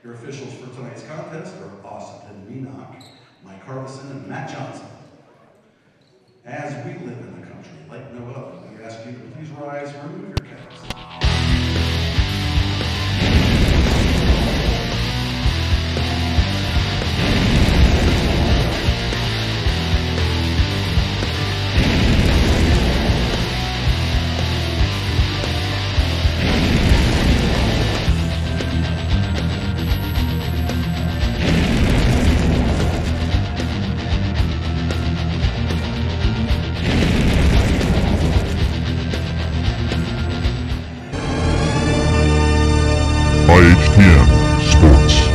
Your officials for tonight's contest are Austin Meenock, Mike Harbison, and Matt Johnson. As we live in a country like no other, we ask you to please rise and remove your caps. IHTM Sports.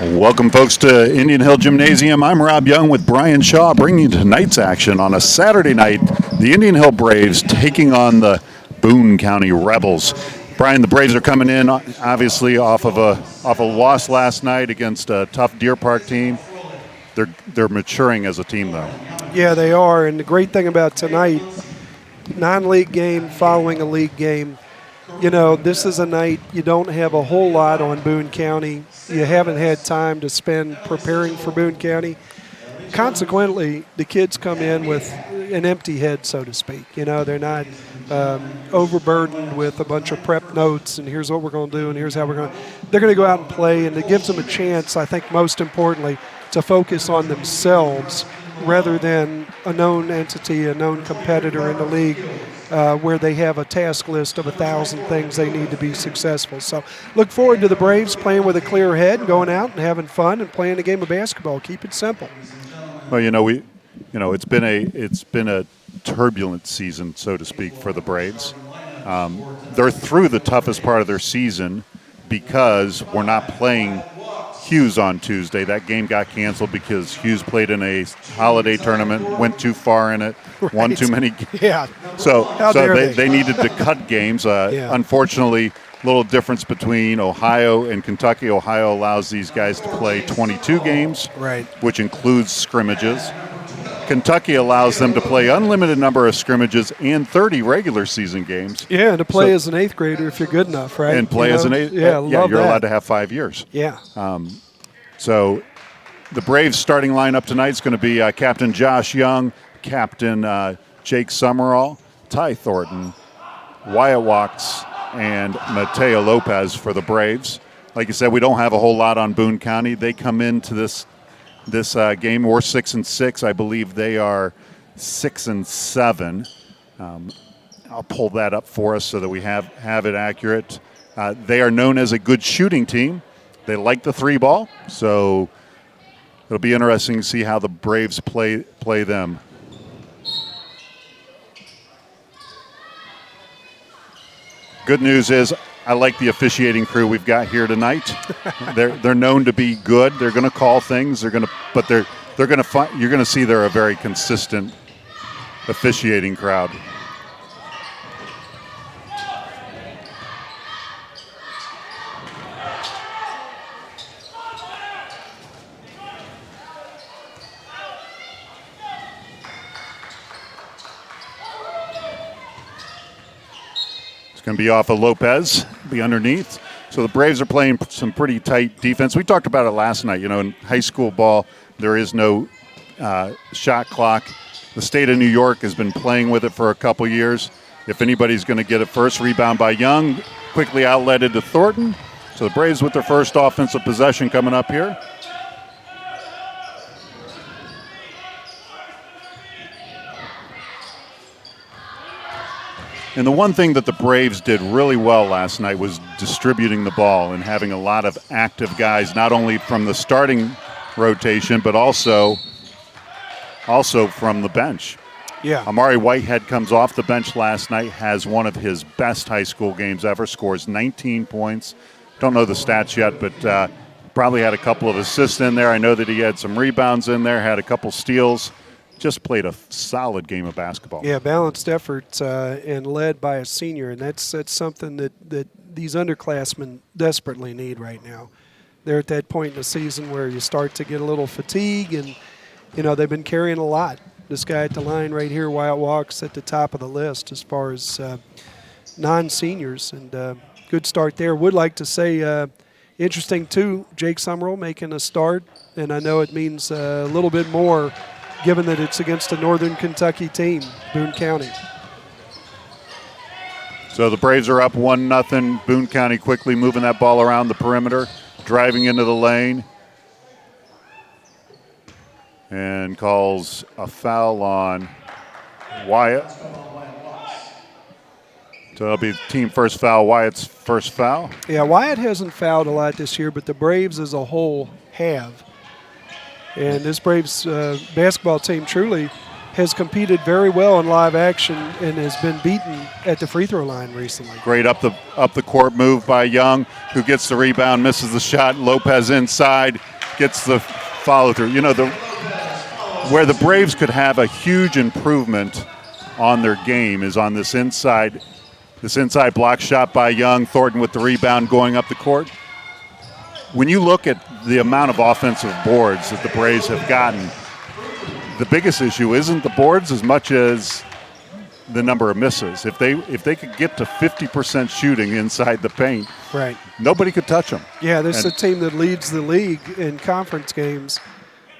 Welcome, folks, to Indian Hill Gymnasium. I'm Rob Young with Brian Shaw, bringing you tonight's action on a Saturday night. The Indian Hill Braves taking on the Boone County Rebels. Brian, the Braves are coming in, obviously, off of a loss last night against a tough Deer Park team. They're maturing as a team, though. Yeah, they are. And the great thing about tonight, non-league game following a league game. You know, this is a night you don't have a whole lot on Boone County. You haven't had time to spend preparing for Boone County. Consequently, the kids come in with an empty head, so to speak. You know, they're not overburdened with a bunch of prep notes and here's what we're going to do and here's how we're going to. They're going to go out and play, and it gives them a chance, I think most importantly, to focus on themselves rather than a known entity, a known competitor in the league. Where they have a task list of 1,000 things they need to be successful. So look forward to the Braves playing with a clear head, going out and having fun and playing a game of basketball. Keep it simple. Well, it's been a turbulent season, so to speak, for the Braves. They're through the toughest part of their season because we're not playing Hughes on Tuesday. That game got canceled because Hughes played in a holiday tournament, went too far in it, won too many games. Yeah. So they needed to cut games. Yeah. Unfortunately, little difference between Ohio and Kentucky. Ohio allows these guys to play 22 games, right, which includes scrimmages. Kentucky allows them to play unlimited number of scrimmages and 30 regular season games. Yeah, and to play as an eighth grader if you're good enough, right? And play as an eighth. Yeah, you're allowed to have 5 years. Yeah. So the Braves starting lineup tonight is going to be Captain Josh Young, Captain Jake Summerall, Ty Thornton, Wyatt Walks, and Mateo Lopez for the Braves. Like you said, we don't have a whole lot on Boone County. They come into this game. We're 6-6. I believe they are 6-7. I'll pull that up for us so that we have it accurate. They are known as a good shooting team. They like the three ball, so it'll be interesting to see how the Braves play them. Good news is I like the officiating crew we've got here tonight. They're known to be good. They're going to call things. You're going to see they're a very consistent officiating crowd. Going to be off of Lopez, be underneath. So the Braves are playing some pretty tight defense. We talked about it last night. You know, in high school ball, there is no shot clock. The state of New York has been playing with it for a couple years. If anybody's going to get it first, rebound by Young, quickly outletted to Thornton. So the Braves with their first offensive possession coming up here. And the one thing that the Braves did really well last night was distributing the ball and having a lot of active guys, not only from the starting rotation, but also from the bench. Yeah. Amari Whitehead comes off the bench last night, has one of his best high school games ever, scores 19 points. Don't know the stats yet, but probably had a couple of assists in there. I know that he had some rebounds in there, had a couple steals. Just played a solid game of basketball. Yeah, balanced effort and led by a senior, and that's something that these underclassmen desperately need right now. They're at that point in the season where you start to get a little fatigue, and, they've been carrying a lot. This guy at the line right here, Wyatt Walks, at the top of the list as far as non-seniors, and good start there. Would like to say interesting, too, Jake Summerall making a start, and I know it means a little bit more given that it's against a Northern Kentucky team, Boone County. So the Braves are up 1-0. Boone County quickly moving that ball around the perimeter, driving into the lane, and calls a foul on Wyatt. So that'll be team first foul, Wyatt's first foul. Yeah, Wyatt hasn't fouled a lot this year, but the Braves as a whole have. And this Braves basketball team truly has competed very well in live action and has been beaten at the free throw line recently. Great up the court move by Young, who gets the rebound, misses the shot. Lopez inside, gets the follow through. Where the Braves could have a huge improvement on their game is on this inside block shot by Young. Thornton with the rebound going up the court. When you look at the amount of offensive boards that the Braves have gotten, the biggest issue isn't the boards as much as the number of misses. If they could get to 50% shooting inside the paint, right, nobody could touch them. Yeah, this is a team that leads the league in conference games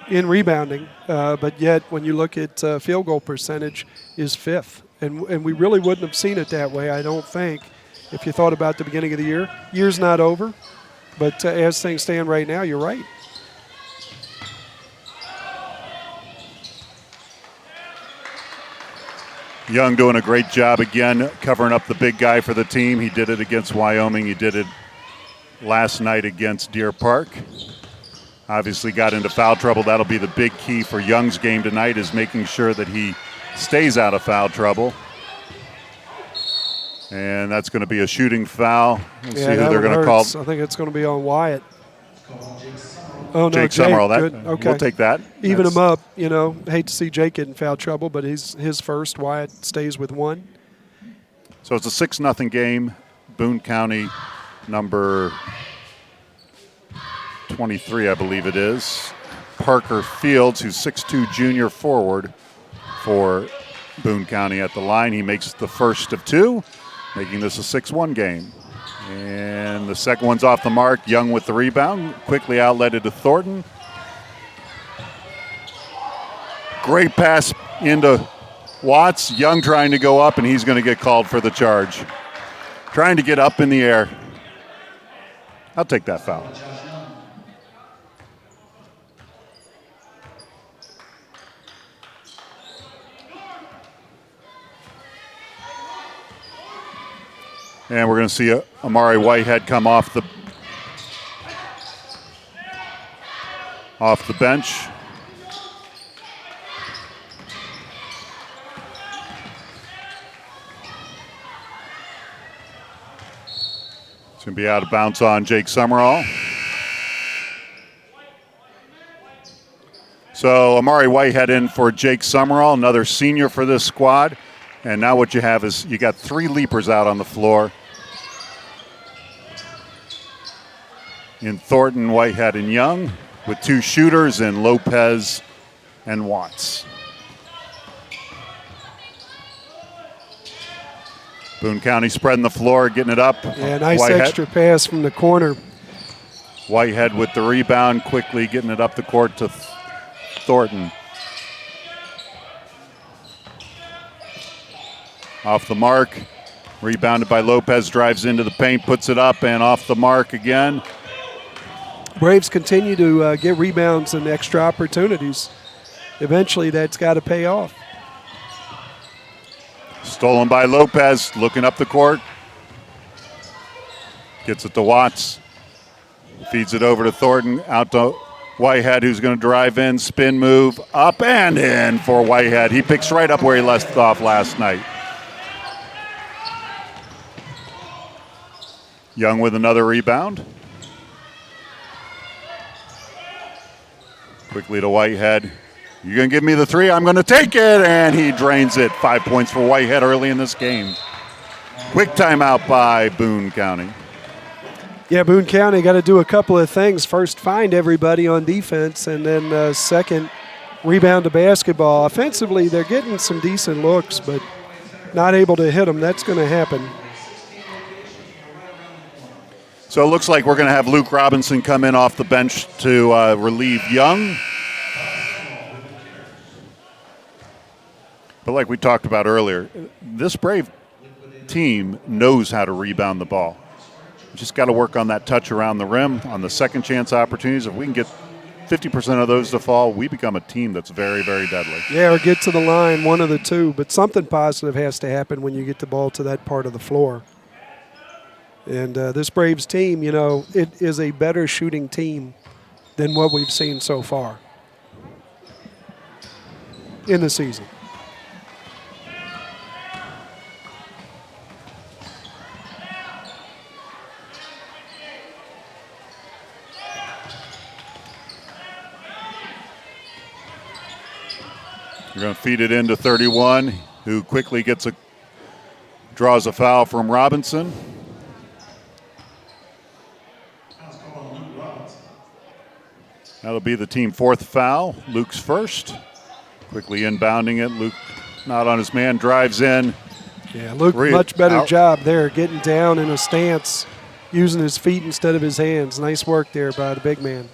in rebounding, but yet when you look at field goal percentage is fifth. And we really wouldn't have seen it that way, I don't think, if you thought about the beginning of the year. Year's not over. But as things stand right now, you're right. Young doing a great job again, covering up the big guy for the team. He did it against Wyoming. He did it last night against Deer Park. Obviously got into foul trouble. That'll be the big key for Young's game tonight, is making sure that he stays out of foul trouble. And that's going to be a shooting foul. We'll see who they're going to call. I think it's going to be on Wyatt. Oh, no, Jake Summerall. Good. Okay. We'll take that. Even him up. Hate to see Jake get in foul trouble, but his first. Wyatt stays with one. So it's a 6-0 game. Boone County, number 23, I believe it is. Parker Fields, who's 6'2", junior forward for Boone County at the line. He makes the first of two, making this a 6-1 game. And the second one's off the mark. Young with the rebound, quickly outletted to Thornton. Great pass into Watts. Young trying to go up, and he's going to get called for the charge. Trying to get up in the air. I'll take that foul. And we're going to see Amari Whitehead come off the bench. It's going to be out of bounds on Jake Summerall. So Amari Whitehead in for Jake Summerall, another senior for this squad. And now what you have is you got three leapers out on the floor. In Thornton, Whitehead, and Young, with two shooters in Lopez and Watts. Boone County spreading the floor, getting it up. Yeah, nice Whitehead. Extra pass from the corner. Whitehead with the rebound, quickly getting it up the court to Thornton. Off the mark, rebounded by Lopez, drives into the paint, puts it up, and off the mark again. Braves continue to get rebounds and extra opportunities. Eventually, that's got to pay off. Stolen by Lopez, looking up the court. Gets it to Watts. Feeds it over to Thornton, out to Whitehead, who's going to drive in, spin move, up and in for Whitehead. He picks right up where he left off last night. Young with another rebound. Quickly to Whitehead. You're going to give me the three, I'm going to take it, and he drains it. 5 points for Whitehead early in this game. Quick timeout by Boone County. Yeah, Boone County got to do a couple of things. First, find everybody on defense, and then second, rebound to basketball. Offensively, they're getting some decent looks, but not able to hit them. That's going to happen. So it looks like we're going to have Luke Robinson come in off the bench to relieve Young. But like we talked about earlier, this Brave team knows how to rebound the ball. Just got to work on that touch around the rim, on the second chance opportunities. If we can get 50% of those to fall, we become a team that's very, very deadly. Yeah, or get to the line, one of the two. But something positive has to happen when you get the ball to that part of the floor. And this Braves team, you know, it is a better shooting team than what we've seen so far in the season. We're going to feed it into 31, who quickly draws a foul from Robinson. That'll be the team fourth foul. Luke's first. Quickly inbounding it. Luke not on his man, drives in. Yeah, Luke, much better job there, getting down in a stance, using his feet instead of his hands. Nice work there by the big man.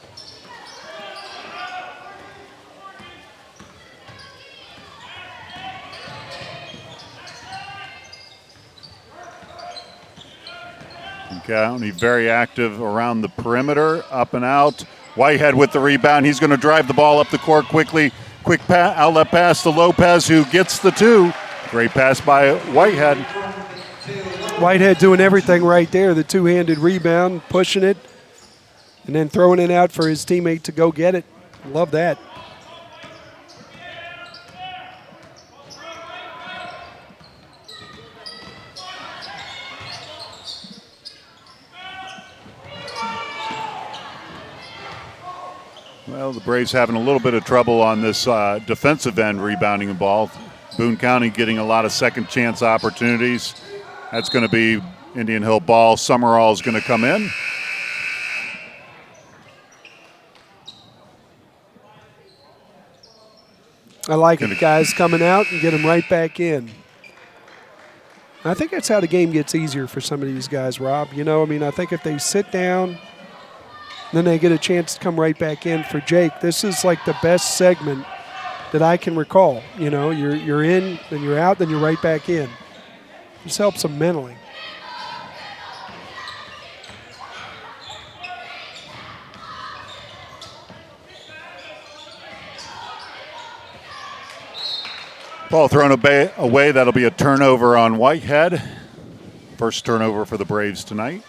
County very active around the perimeter, up and out. Whitehead with the rebound. He's going to drive the ball up the court quickly. Quick outlet pass to Lopez, who gets the two. Great pass by Whitehead. Whitehead doing everything right there. The two-handed rebound, pushing it, and then throwing it out for his teammate to go get it. Love that. Well, the Braves having a little bit of trouble on this defensive end rebounding the ball. Boone County getting a lot of second chance opportunities. That's going to be Indian Hill ball. Summerall is going to come in. I like it. Guys coming out and get them right back in. I think that's how the game gets easier for some of these guys, Rob. You know, I mean, I think if they sit down, then they get a chance to come right back in. For Jake, this is like the best segment that I can recall. You know, you're in, then you're out, then you're right back in. Just helps them mentally. Ball thrown away. That'll be a turnover on Whitehead. First turnover for the Braves tonight.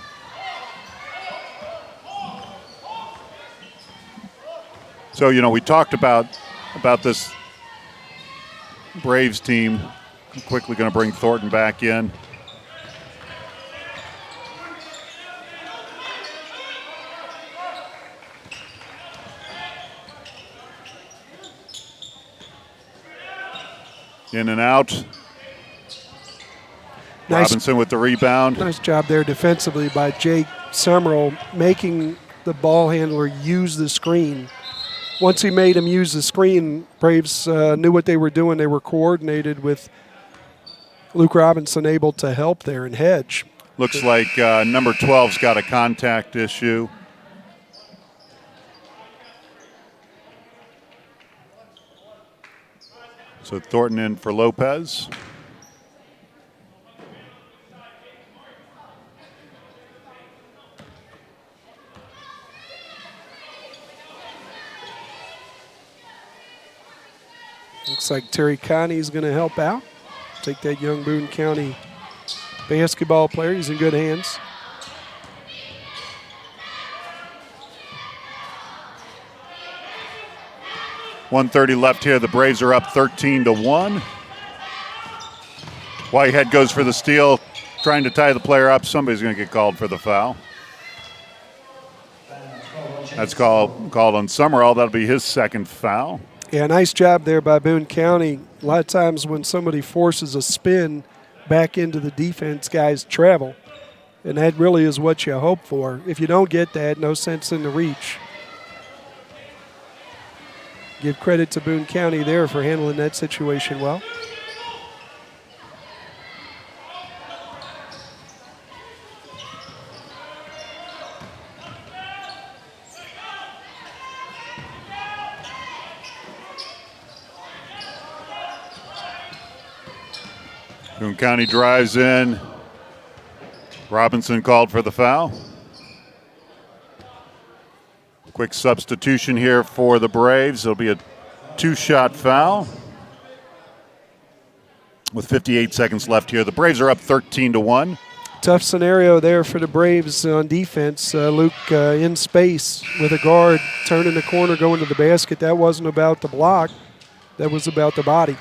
So, you know, we talked about this Braves team. I'm quickly going to bring Thornton back in. In and out. Nice. Robinson with the rebound. Nice job there defensively by Jake Summerall, making the ball handler use the screen. Once he made him use the screen, Braves knew what they were doing. They were coordinated with Luke Robinson able to help there and hedge. Looks like number 12's got a contact issue. So Thornton in for Lopez. Looks like Terry Connie's going to help out. fantastic, that young Boone County basketball player. He's in good hands. .130 left here. The Braves are up 13-1. Whitehead goes for the steal, trying to tie the player up. Somebody's going to get called for the foul. That's called on Summerall. That'll be his second foul. Yeah, nice job there by Boone County. A lot of times when somebody forces a spin back into the defense, guys travel. And that really is what you hope for. If you don't get that, no sense in the reach. Give credit to Boone County there for handling that situation well. Boone County drives in. Robinson called for the foul. Quick substitution here for the Braves. It'll be a two-shot foul. With 58 seconds left here, the Braves are up 13-1. Tough scenario there for the Braves on defense. Luke in space with a guard, turning the corner, going to the basket. That wasn't about the block. That was about the body.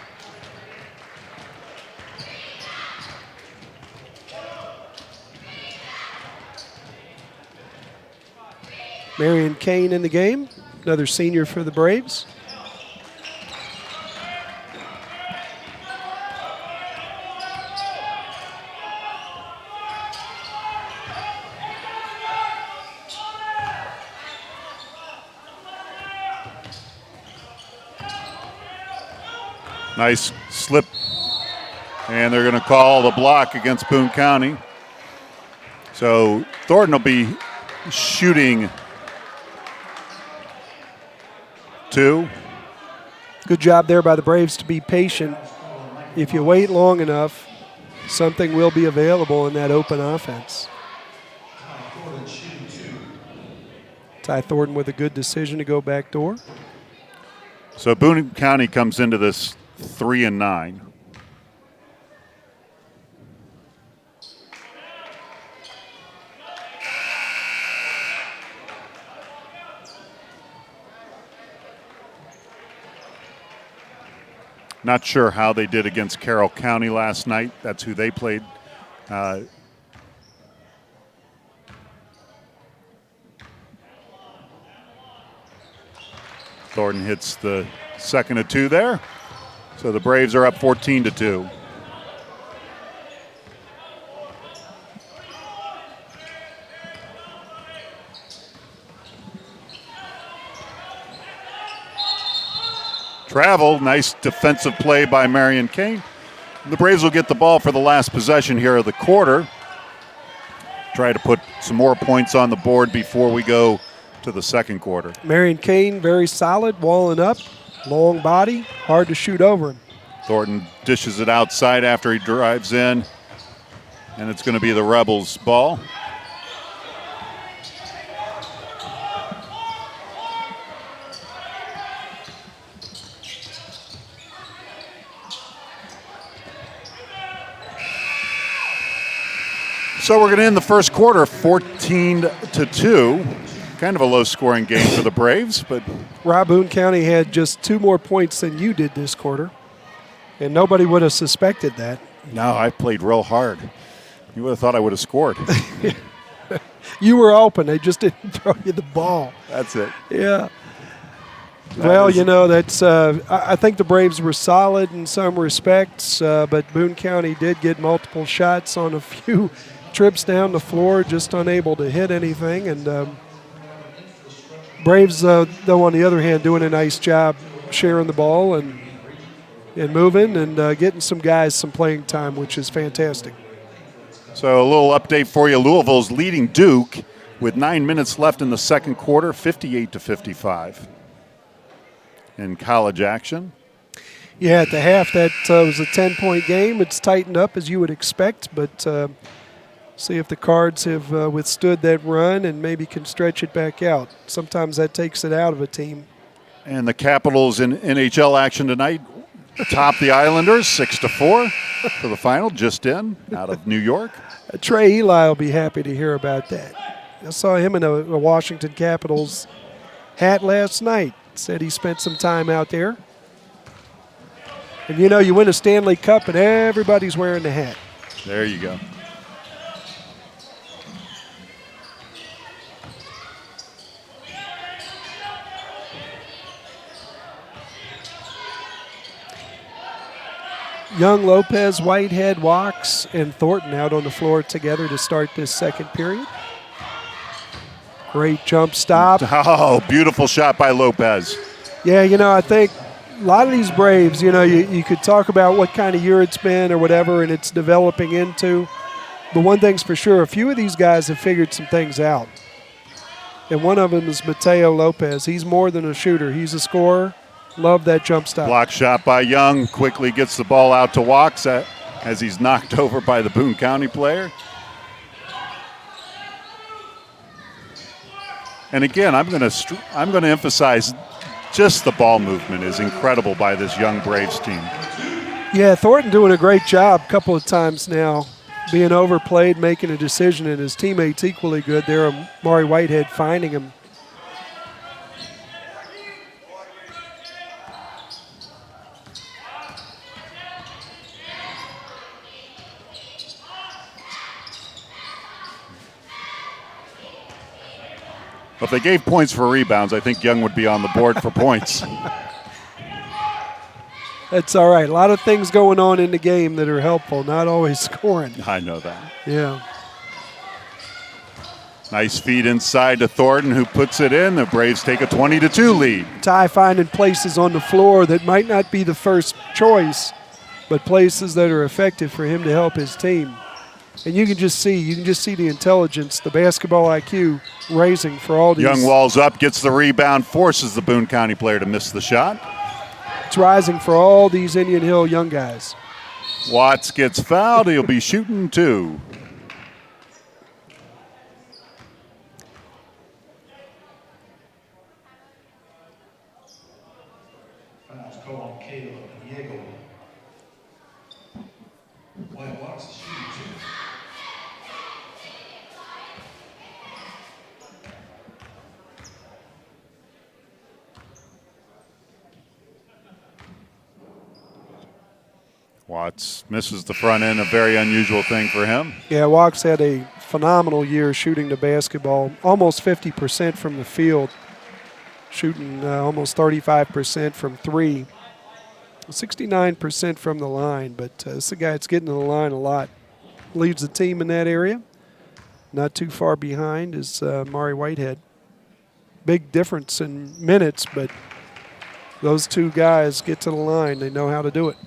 Marion Kane in the game, another senior for the Braves. Nice slip. And they're going to call the block against Boone County. So Thornton will be shooting two. Good job there by the Braves to be patient. If you wait long enough, something will be available in that open offense. Ty Thornton with a good decision to go back door. So Boone County comes into this 3-9. Not sure how they did against Carroll County last night. That's who they played. Thornton hits the second of two there. So the Braves are up 14-2. Travel, nice defensive play by Marion Kane. The Braves will get the ball for the last possession here of the quarter. Try to put some more points on the board before we go to the second quarter. Marion Kane, very solid, walling up, long body, hard to shoot over him. Thornton dishes it outside after he drives in, and it's going to be the Rebels' ball. So we're going to end the first quarter 14-2. Kind of a low-scoring game for the Braves, but Rob, Boone County had just 2 more points than you did this quarter, and nobody would have suspected that. no, I played real hard. You would have thought I would have scored. You were open. They just didn't throw you the ball. That's it. Yeah. Well, you know, that's. I think the Braves were solid in some respects, but Boone County did get multiple shots on a few trips down the floor, just unable to hit anything. And Braves, though, on the other hand, doing a nice job sharing the ball and moving and getting some guys some playing time, which is fantastic. So a little update for you. Louisville's leading Duke with 9 minutes left in the second quarter, 58-55. In college action. Yeah, at the half, that was a 10-point game. It's tightened up, as you would expect, but see if the Cards have withstood that run and maybe can stretch it back out. Sometimes that takes it out of a team. And the Capitals in NHL action tonight. top the Islanders 6-4 for the final, just in, out of New York. Trey Eli will be happy to hear about that. I saw him in a Washington Capitals hat last night. Said he spent some time out there. And you know, you win a Stanley Cup and everybody's wearing the hat. There you go. Young, Lopez, Whitehead, Walks, and Thornton out on the floor together to start this second period. Great jump stop. Oh, beautiful shot by Lopez. Yeah, you know, I think a lot of these Braves, you know, you could talk about what kind of year it's been or whatever, and it's developing into. But one thing's for sure, a few of these guys have figured some things out. And one of them is Mateo Lopez. He's more than a shooter. He's a scorer. Love that jump stop. Block shot by Young. Quickly gets the ball out to Walks as he's knocked over by the Boone County player. And again, I'm going to emphasize just the ball movement is incredible by this young Braves team. Yeah, Thornton doing a great job a couple of times now, being overplayed, making a decision, and his teammates equally good there. Maury Whitehead finding him. If they gave points for rebounds, I think Young would be on the board for points. That's all right. A lot of things going on in the game that are helpful, not always scoring. I know that. Yeah. Nice feed inside to Thornton, who puts it in. The Braves take a 20-2 lead. Ty finding places on the floor that might not be the first choice, but places that are effective for him to help his team. And you can just see the intelligence, the basketball IQ raising for all these. Young walls up, gets the rebound, forces the Boone County player to miss the shot. It's rising for all these Indian Hill young guys. Watts gets fouled. He'll be shooting two. Fouls called on Caleb Diego. White Walks is shooting two. Watts misses the front end, a very unusual thing for him. Yeah, Walks had a phenomenal year shooting the basketball, almost 50% from the field, shooting almost 35% from three, 69% from the line. But it's a guy that's getting to the line a lot. Leads the team in that area. Not too far behind is Maury Whitehead. Big difference in minutes, but those two guys get to the line. They know how to do it.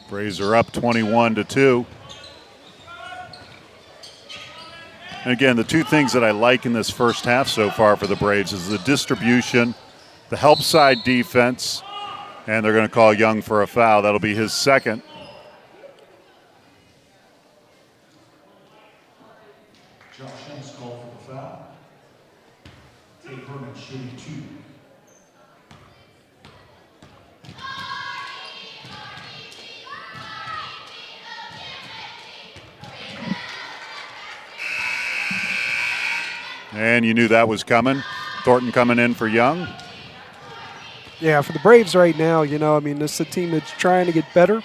Braves are up 21-2. And again, the two things that I like in this first half so far for the Braves is the distribution, the help side defense, and they're going to call Young for a foul. That'll be his second. Josh Young's called for the foul. Tate Herman shooting two. And you knew that was coming. Thornton coming in for Young. Yeah, for the Braves right now, you know, I mean, this is a team that's trying to get better.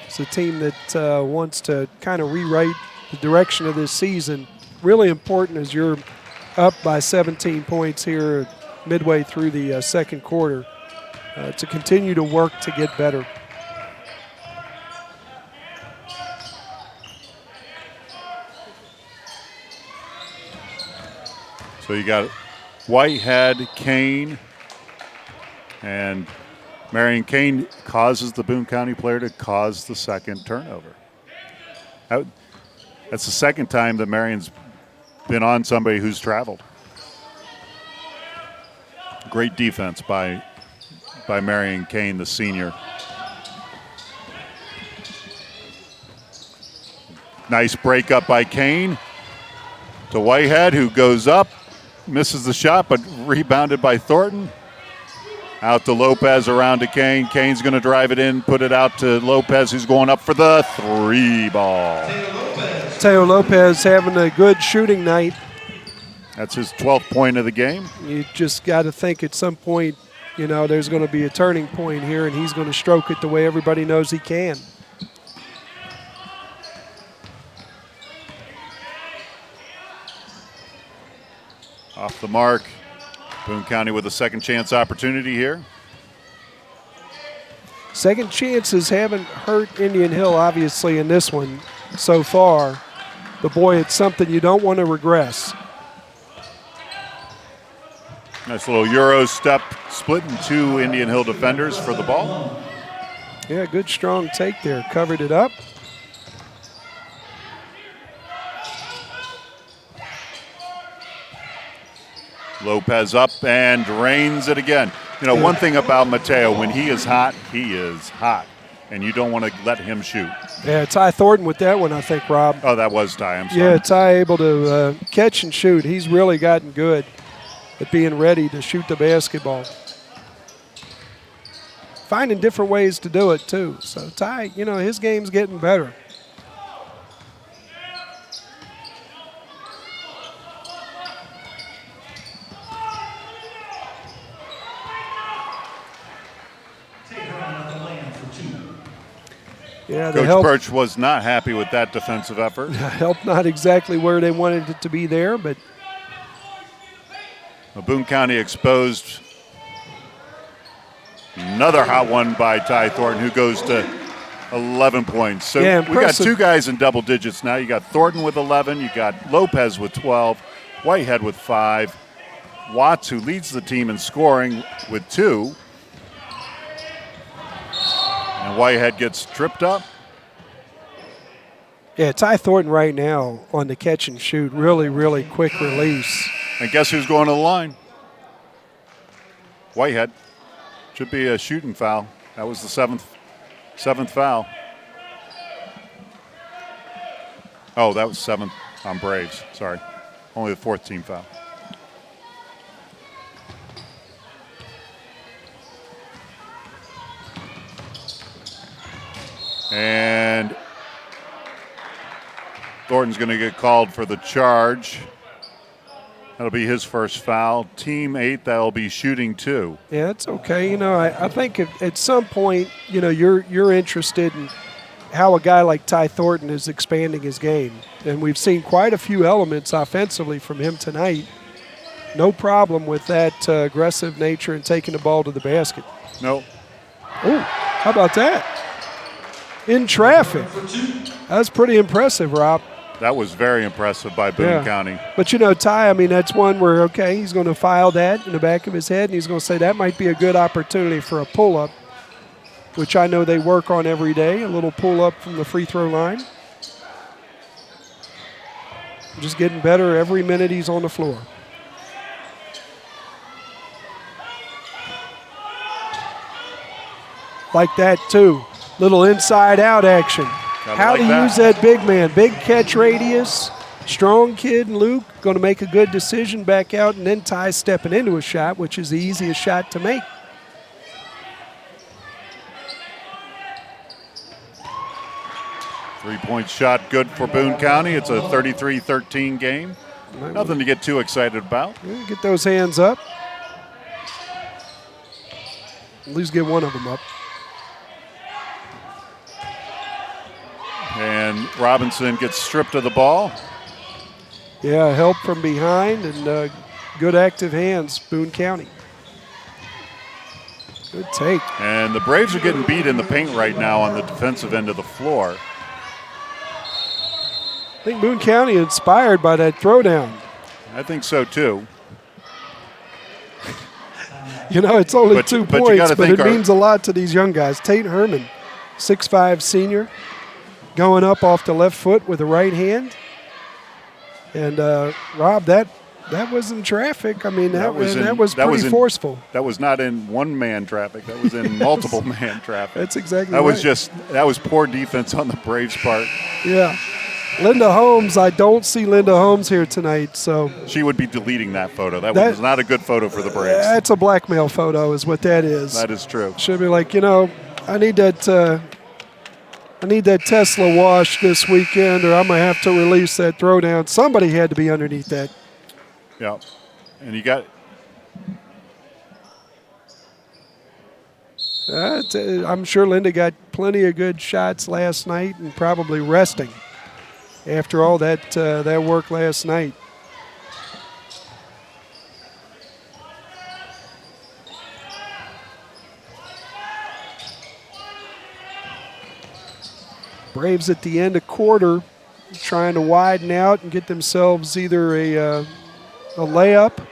It's a team that wants to kind of rewrite the direction of this season. Really important as you're up by 17 points here midway through the second quarter to continue to work to get better. So you got Whitehead, Kane, and Marion Kane causes the Boone County player to cause the second turnover. That's the second time that Marion's been on somebody who's traveled. Great defense by Marion Kane, the senior. Nice break up by Kane to Whitehead, who goes up misses the shot, but rebounded by Thornton. Out to Lopez, around to Kane. Kane's going to drive it in, put it out to Lopez, who's going up for the 3 ball. Teo Lopez having a good shooting night. That's his 12th point of the game. You just got to think at some point, there's going to be a turning point here, and he's going to stroke it the way everybody knows he can. Off the mark. Boone County with a second chance opportunity here. Second chances haven't hurt Indian Hill, obviously, in this one so far. But, boy, it's something you don't want to regress. Nice little Euro step, splitting 2 Indian Hill defenders for the ball. Yeah, good strong take there. Covered it up. Lopez up and drains it again. One thing about Mateo, when he is hot, and you don't want to let him shoot. Yeah, Ty Thornton with that one, I think, Rob. Oh, that was Ty, I'm sorry. Yeah, Ty able to catch and shoot. He's really gotten good at being ready to shoot the basketball. Finding different ways to do it, too. So Ty, his game's getting better. Yeah, the Coach Birch was not happy with that defensive effort. Help not exactly where they wanted it to be there, but Boone County exposed. Another hot one by Ty Thornton, who goes to 11 points. So yeah, we got 2 guys in double digits now. You got Thornton with 11. You got Lopez with 12. Whitehead with 5. Watts, who leads the team in scoring, with 2. And Whitehead gets tripped up. Yeah, Ty Thornton right now on the catch and shoot. Really, really quick release. And guess who's going to the line? Whitehead. Should be a shooting foul. That was the seventh foul. Oh, that was 7th on Braves. Sorry. Only the 4th team foul. And Thornton's going to get called for the charge. That'll be his first foul. Team 8, that'll be shooting 2. Yeah, it's okay. I think at some point, you're interested in how a guy like Ty Thornton is expanding his game. And we've seen quite a few elements offensively from him tonight. No problem with that aggressive nature and taking the ball to the basket. No. Oh, how about that? In traffic. That's pretty impressive, Rob. That was very impressive by Boone County. But, Ty, that's one where, okay, he's going to file that in the back of his head, and he's going to say that might be a good opportunity for a pull-up, which I know they work on every day, a little pull-up from the free throw line. Just getting better every minute he's on the floor. Like that, too. Little inside-out action. How to use that big man. Big catch radius. Strong kid, Luke, going to make a good decision back out, and then Ty stepping into a shot, which is the easiest shot to make. Three-point shot good for Boone County. It's a 33-13 game. Nothing to get too excited about. Yeah, get those hands up. At least get one of them up. And Robinson gets stripped of the ball. Yeah, help from behind and good active hands, Boone County. Good take. And the Braves are getting beat in the paint right now on the defensive end of the floor. I think Boone County inspired by that throwdown. I think so, too. It's only 2 points, but it means a lot to these young guys. Tate Herman, 6'5" senior, going up off the left foot with the right hand. And, Rob, that was in traffic. That was pretty forceful. That was not in one-man traffic. That was in multiple-man traffic. That's exactly right. That was poor defense on the Braves' part. Yeah. Linda Holmes, I don't see Linda Holmes here tonight, so She would be deleting that photo. That was not a good photo for the Braves. that's a blackmail photo is what that is. That is true. Should be like, I need that Tesla wash this weekend, or I'm going to have to release that throwdown. Somebody had to be underneath that. Yeah. And you got I'm sure Linda got plenty of good shots last night and probably resting after all that work last night. Braves at the end of quarter trying to widen out and get themselves either a layup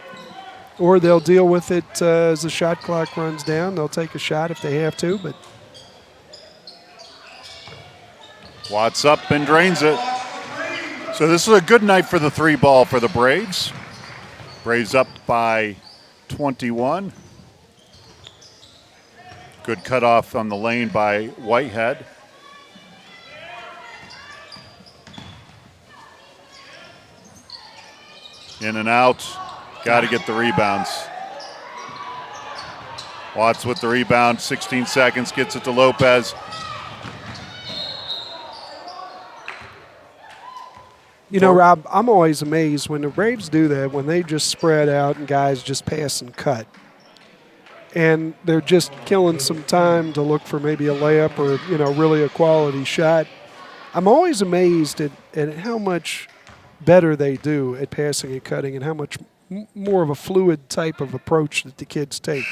or they'll deal with it as the shot clock runs down. They'll take a shot if they have to, but Watts up and drains it. So this is a good night for the 3-ball for the Braves. Braves up by 21. Good cutoff on the lane by Whitehead. In and out. Got to get the rebounds. Watts with the rebound, 16 seconds, gets it to Lopez. Rob, I'm always amazed when the Braves do that, when they just spread out and guys just pass and cut. And they're just killing some time to look for maybe a layup or, really a quality shot. I'm always amazed at how much better they do at passing and cutting and how much more of a fluid type of approach that the kids take.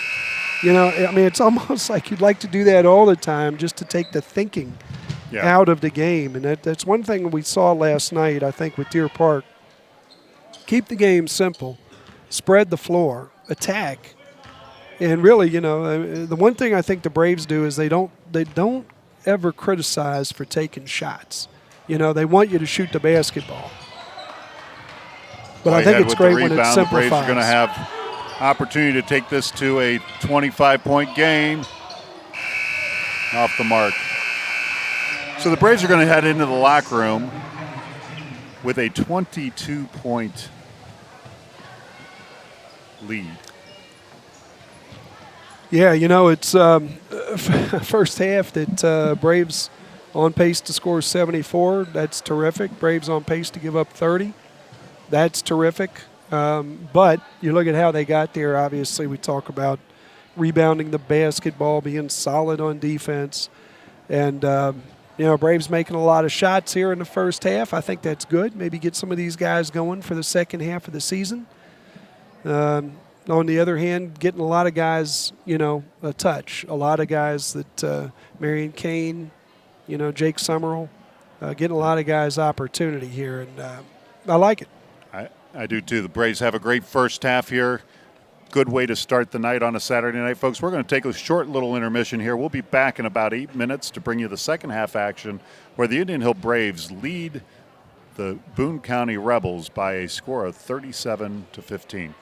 It's almost like you'd like to do that all the time just to take the thinking out of the game. And that's one thing we saw last night, I think, with Deer Park. Keep the game simple. Spread the floor. Attack. And really, the one thing I think the Braves do is they don't ever criticize for taking shots. They want you to shoot the basketball. But I think it's great when it simplifies. The Braves are going to have opportunity to take this to a 25-point game. Off the mark. So the Braves are going to head into the locker room with a 22-point lead. Yeah, it's first half that Braves on pace to score 74. That's terrific. Braves on pace to give up 30. That's terrific. But you look at how they got there. Obviously, we talk about rebounding the basketball, being solid on defense. And, Braves making a lot of shots here in the first half. I think that's good. Maybe get some of these guys going for the second half of the season. On the other hand, getting a lot of guys, a touch. A lot of guys that Marion Kane, Jake Summerall, getting a lot of guys opportunity here. And I like it. I do too. The Braves have a great first half here. Good way to start the night on a Saturday night, folks. We're going to take a short little intermission here. We'll be back in about 8 minutes to bring you the second half action where the Indian Hill Braves lead the Boone County Rebels by a score of 37-15.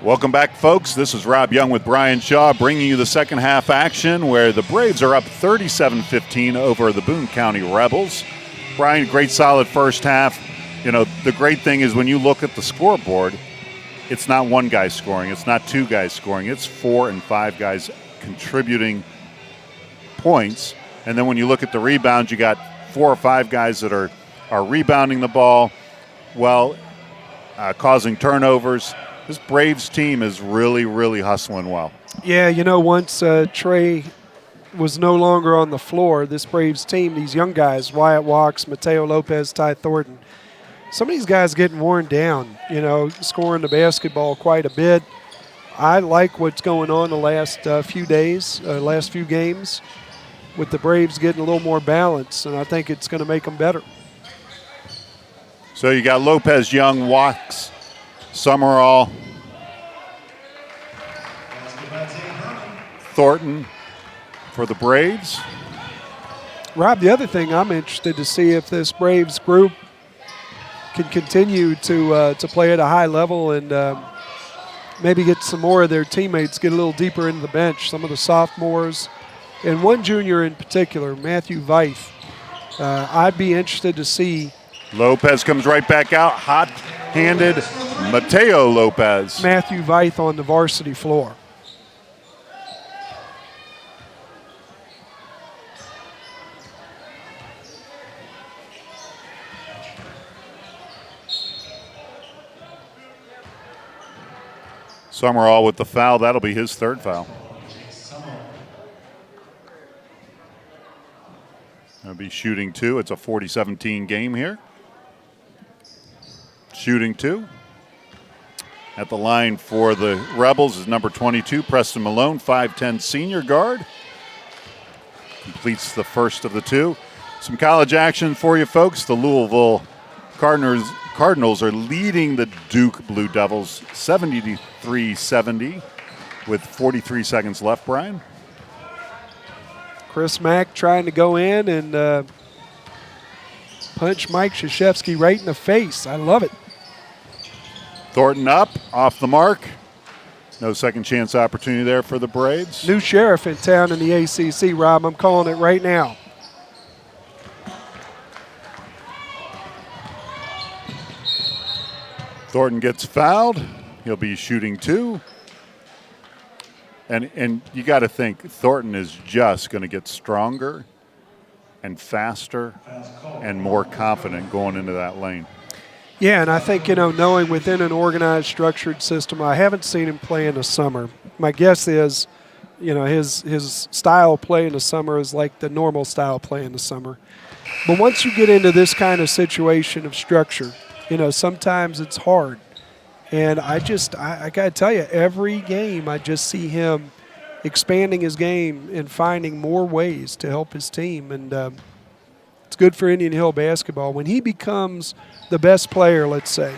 Welcome back, folks. This is Rob Young with Brian Shaw bringing you the second half action where the Braves are up 37-15 over the Boone County Rebels. Brian, great solid first half. You know, the great thing is when you look at the scoreboard, it's not one guy scoring, it's not two guys scoring, it's 4 and 5 guys contributing points. And then when you look at the rebounds, you got 4 or 5 guys that are rebounding the ball, causing turnovers. This Braves team is really, really hustling well. Yeah, you know, once Trey was no longer on the floor, this Braves team, these young guys, Wyatt Walks, Mateo Lopez, Ty Thornton, some of these guys getting worn down, you know, scoring the basketball quite a bit. I like what's going on the last few days, last few games, with the Braves getting a little more balance, and I think it's going to make them better. So you got Lopez, Young, Walks, Summerall, Thornton for the Braves. Rob, the other thing I'm interested to see if this Braves group can continue to play at a high level and maybe get some more of their teammates, get a little deeper into the bench, some of the sophomores, and one junior in particular, Matthew Veith. I'd be interested to see. Lopez comes right back out, hot-handed Mateo Lopez. Matthew Veith on the varsity floor. Summerall with the foul. That'll be his third foul. That'll be shooting 2. It's a 40-17 game here. Shooting 2. At the line for the Rebels is number 22, Preston Malone, 5'10 senior guard. Completes the first of the 2. Some college action for you folks. The Louisville Cardinals are leading the Duke Blue Devils 73-70 with 43 seconds left, Brian. Chris Mack trying to go in and punch Mike Krzyzewski right in the face. I love it. Thornton up, off the mark. No second chance opportunity there for the Braves. New sheriff in town in the ACC, Rob. I'm calling it right now. Thornton gets fouled. He'll be shooting 2. And you got to think Thornton is just going to get stronger and faster and more confident going into that lane. Yeah, and I think, you know, knowing within an organized, structured system, I haven't seen him play in the summer. My guess is, you know, his style of play in the summer is like the normal style of play in the summer. But once you get into this kind of situation of structure, you know, sometimes it's hard. And I got to tell you, every game I just see him expanding his game and finding more ways to help his team. And it's good for Indian Hill basketball. When he becomes the best player, let's say,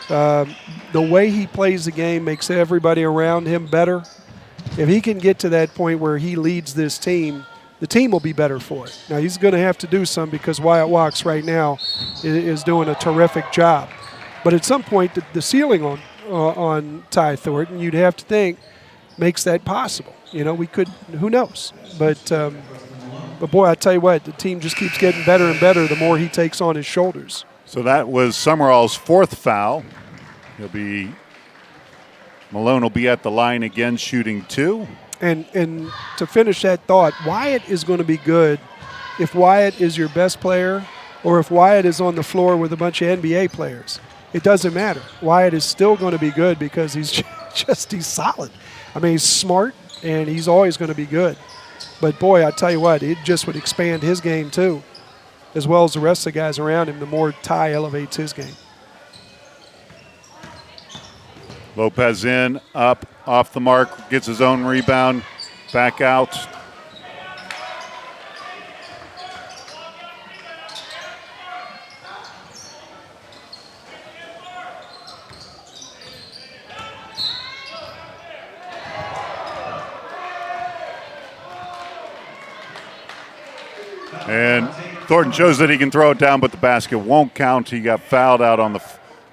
the way he plays the game makes everybody around him better. If he can get to that point where he leads this team, the team will be better for it. Now, he's going to have to do some because Wyatt Walks right now is doing a terrific job. But at some point, the ceiling on Ty Thornton, you'd have to think, makes that possible. You know, we could, who knows? But boy, I tell you what, the team just keeps getting better and better the more he takes on his shoulders. So that was Summerall's 4th foul. Malone will be at the line again, shooting 2. And to finish that thought, Wyatt is going to be good if Wyatt is your best player or if Wyatt is on the floor with a bunch of NBA players. It doesn't matter. Wyatt is still going to be good because he's solid. I mean, he's smart, and he's always going to be good. But, boy, I tell you what, it just would expand his game too, as well as the rest of the guys around him, the more Ty elevates his game. Lopez in, up, off the mark, gets his own rebound, back out. And Thornton shows that he can throw it down, but the basket won't count. He got fouled out on the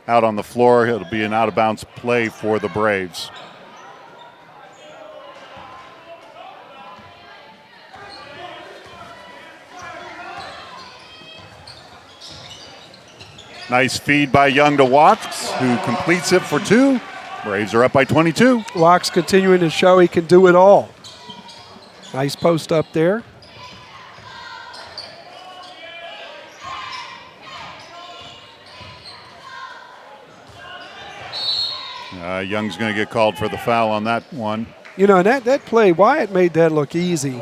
out on the floor. It'll be an out-of-bounds play for the Braves. Nice feed by Young to Watts, who completes it for 2. Braves are up by 22. Watts continuing to show he can do it all. Nice post up there. Young's going to get called for the foul on that one. You know, and that play, Wyatt made that look easy.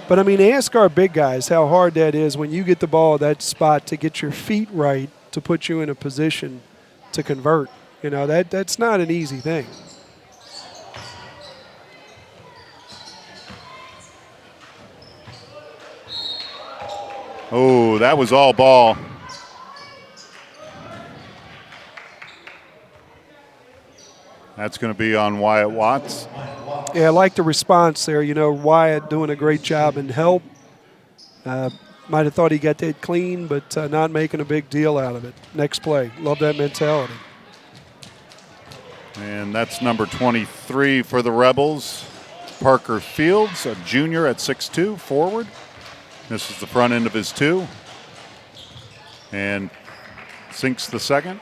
But, I mean, ask our big guys how hard that is when you get the ball at that spot to get your feet right to put you in a position to convert. You know, that's not an easy thing. Oh, that was all ball. That's going to be on Wyatt Watts. Yeah, I like the response there. You know, Wyatt doing a great job in help. Might have thought he got that clean, but not making a big deal out of it. Next play. Love that mentality. And that's number 23 for the Rebels. Parker Fields, a junior at 6'2", forward. This is the front end of his 2. And sinks the second.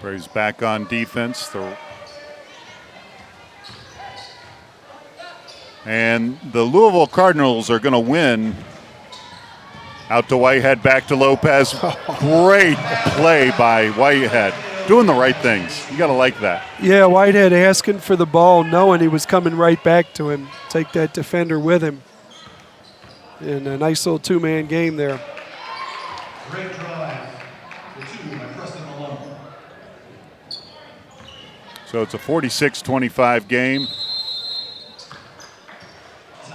Braves back on defense. And the Louisville Cardinals are going to win. Out to Whitehead, back to Lopez. Great play by Whitehead. Doing the right things. You got to like that. Yeah, Whitehead asking for the ball, knowing he was coming right back to him. Take that defender with him. And a nice little two-man game there. Great drive. The 2 by Preston Malone. So it's a 46-25 game.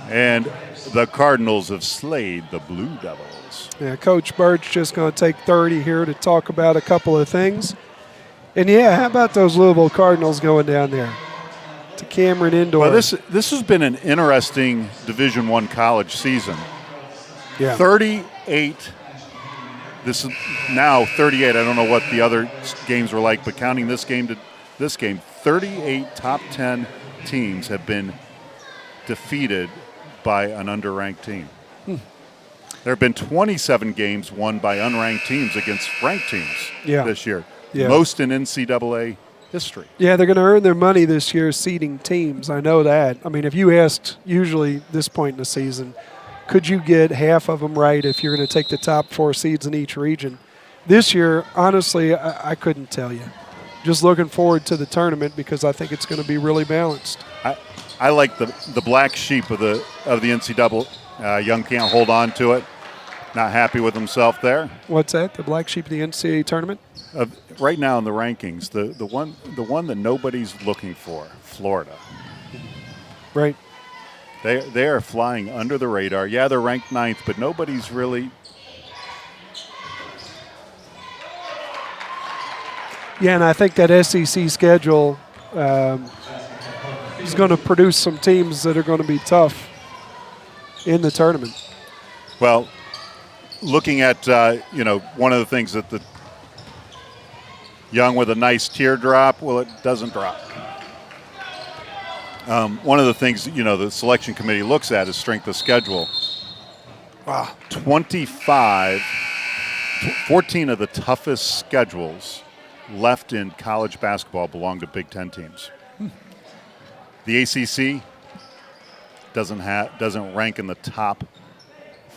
And the Cardinals have slayed the Blue Devils. Yeah, Coach Birch just going to take 30 here to talk about a couple of things. And, yeah, how about those Louisville Cardinals going down there to Cameron Indoor? Well, this has been an interesting Division I college season. Yeah. 38. This is now 38. I don't know what the other games were like, but counting this game to this game, 38 top 10 teams have been defeated by an underranked team. There have been 27 games won by unranked teams against ranked teams this year. Yeah. Most in NCAA history. Yeah, they're going to earn their money this year seeding teams. I know that. I mean, if you asked usually this point in the season, could you get half of them right if you're going to take the top 4 seeds in each region? This year, honestly, I couldn't tell you. Just looking forward to the tournament because I think it's going to be really balanced. I like the black sheep of the NCAA. Young can't hold on to it. Not happy with himself there. What's that? The black sheep of the NCAA tournament? Right now in the rankings, the one that nobody's looking for, Florida. Right. They are flying under the radar. Yeah, they're ranked 9th, but nobody's really. Yeah, and I think that SEC schedule is going to produce some teams that are going to be tough in the tournament. Well, looking at one of the things that the Young with a nice teardrop, well, it doesn't drop. One of the things the selection committee looks at is strength of schedule. Wow, 14 of the toughest schedules left in college basketball belong to Big Ten teams. The ACC doesn't rank in the top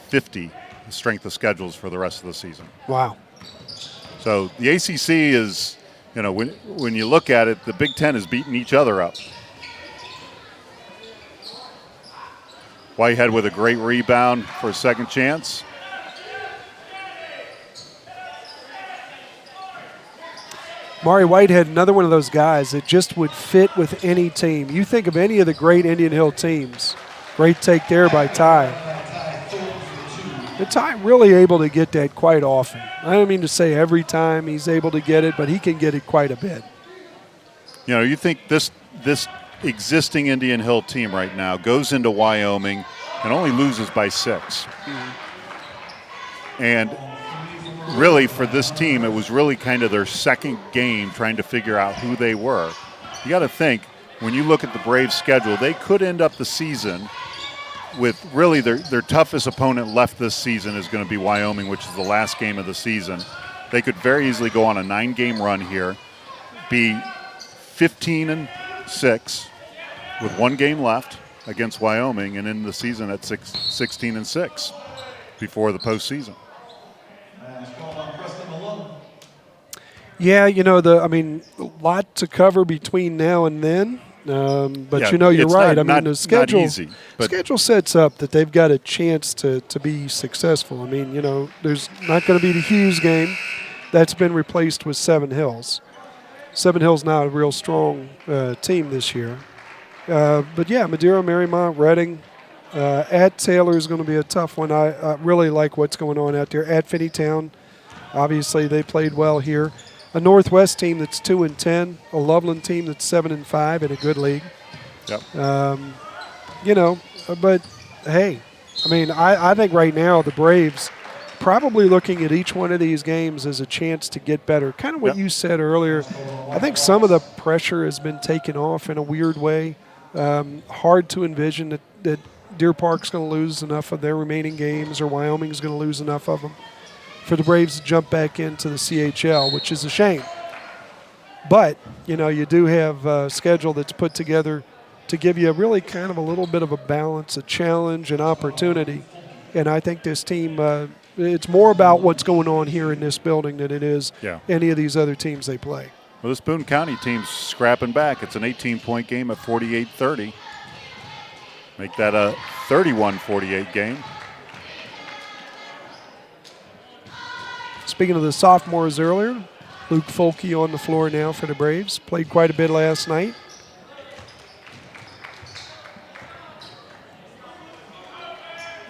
50 strength of schedules for the rest of the season. Wow. So the ACC is, when you look at it, the Big Ten is beating each other up. Whitehead with a great rebound for a second chance. Maury Whitehead, another one of those guys that just would fit with any team. You think of any of the great Indian Hill teams. Great take there by Ty. And Ty really able to get that quite often. I don't mean to say every time he's able to get it, but he can get it quite a bit. You know, you think this existing Indian Hill team right now goes into Wyoming and only loses by 6. And really for this team, it was really kind of their second game trying to figure out who they were. You got to think, when you look at the Braves' schedule, they could end up the season with really their toughest opponent left this season is going to be Wyoming, which is the last game of the season. They could very easily go on a 9-game run here, be 15-6 with 1 game left against Wyoming, and end the season at 16-6 before the postseason. Yeah, you know, a lot to cover between now and then. But Yeah, you know, you're it's right. not The schedule easy, but schedule sets up that they've got a chance to be successful. I mean, you know, there's not going to be the Hughes game. That's been replaced with Seven Hills. Seven Hills now a real strong team this year. But yeah, Madeira, Marymount, Reading. At Taylor is going to be a tough one. I really like what's going on out there. At Finneytown, obviously they played well here. A Northwest team that's 2-10, a Loveland team that's 7-5 in a good league. Yep. You know, but hey, I mean, I think right now the Braves probably looking at each one of these games as a chance to get better. Kind of what you said earlier. I think some of the pressure has been taken off in a weird way. Hard to envision that Deer Park's going to lose enough of their remaining games or Wyoming's going to lose enough of them for the Braves to jump back into the CHL, which is a shame. But, you know, you do have a schedule that's put together to give you really kind of a little bit of a balance, a challenge, an opportunity. And I think this team, it's more about what's going on here in this building than it is any of these other teams they play. Well, this Boone County team's scrapping back. It's an 18-point game at 48-30. Make that a 31-48 game. Speaking of the sophomores earlier, Luke Folke on the floor now for the Braves. Played quite a bit last night.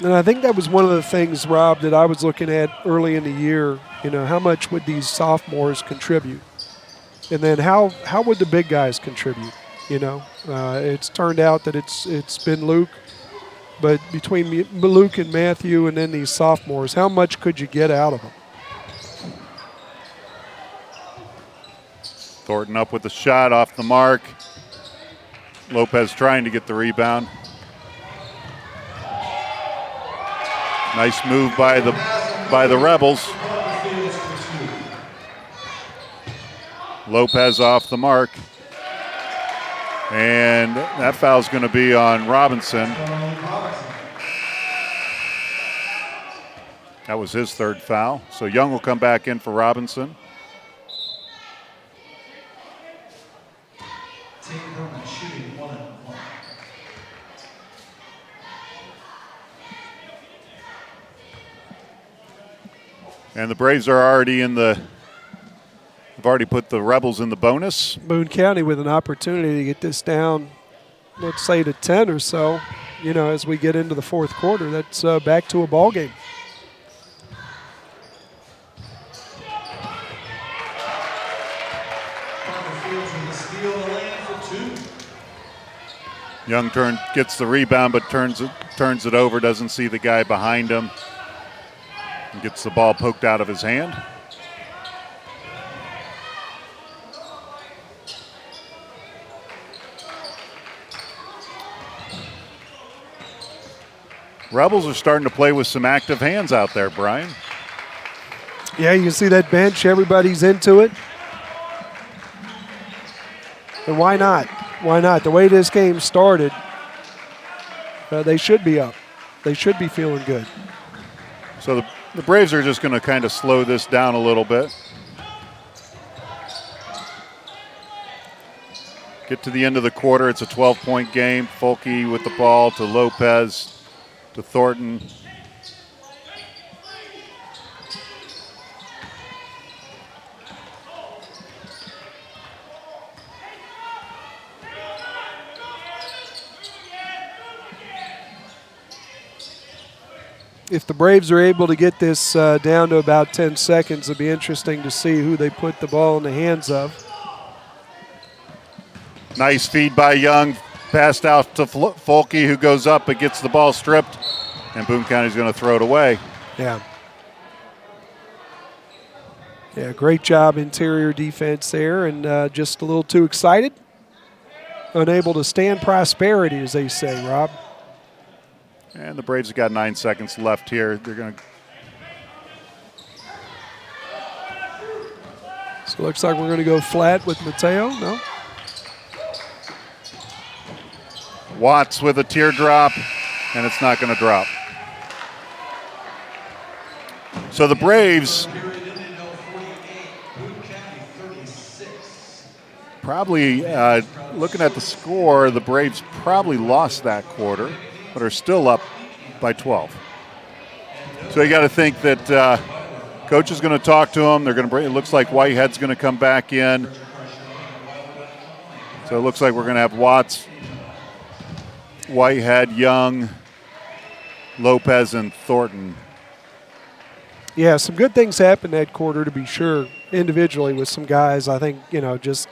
And I think that was one of the things, Rob, that I was looking at early in the year. You know, how much would these sophomores contribute? And then how would the big guys contribute? You know, it's turned out that it's been Luke. But between Luke and Matthew and then these sophomores, how much could you get out of them? Thornton up with the shot off the mark. Lopez trying to get the rebound. Nice move by the Rebels. Lopez off the mark. And that foul's going to be on Robinson. That was his third foul. So Young will come back in for Robinson. And the Braves are already they've already put the Rebels in the bonus. Boone County with an opportunity to get this down, let's say to 10 or so, you know, as we get into the fourth quarter. That's back to a ball game. Young gets the rebound, but turns it over, doesn't see the guy behind him. And gets the ball poked out of his hand. Rebels are starting to play with some active hands out there, Brian. Yeah, you can see that bench. Everybody's into it. And why not? Why not? The way this game started, they should be up. They should be feeling good. So the Braves are just going to kind of slow this down a little bit. Get to the end of the quarter. It's a 12-point game. Folke with the ball to Lopez, to Thornton. if the Braves are able to get this down to about 10 seconds, it'll be interesting to see who they put the ball in the hands of. Nice feed by Young. Passed out to Folke, who goes up but gets the ball stripped. And Boone County's going to throw it away. Yeah. Yeah, great job interior defense there, and just a little too excited. Unable to stand prosperity, as they say, Rob. And the Braves have got 9 seconds left here. They're going to. So it looks like we're going to go flat with Mateo. No? Watts with a teardrop, and it's not going to drop. So the Braves probably, looking at the score, the Braves probably lost that quarter, but are still up by 12. So you got to think that coach is going to talk to them. They're going to bring. It looks like Whitehead's going to come back in. So it looks like we're going to have Watts, Whitehead, Young, Lopez, and Thornton. Yeah, some good things happened that quarter, to be sure, individually with some guys, I think, just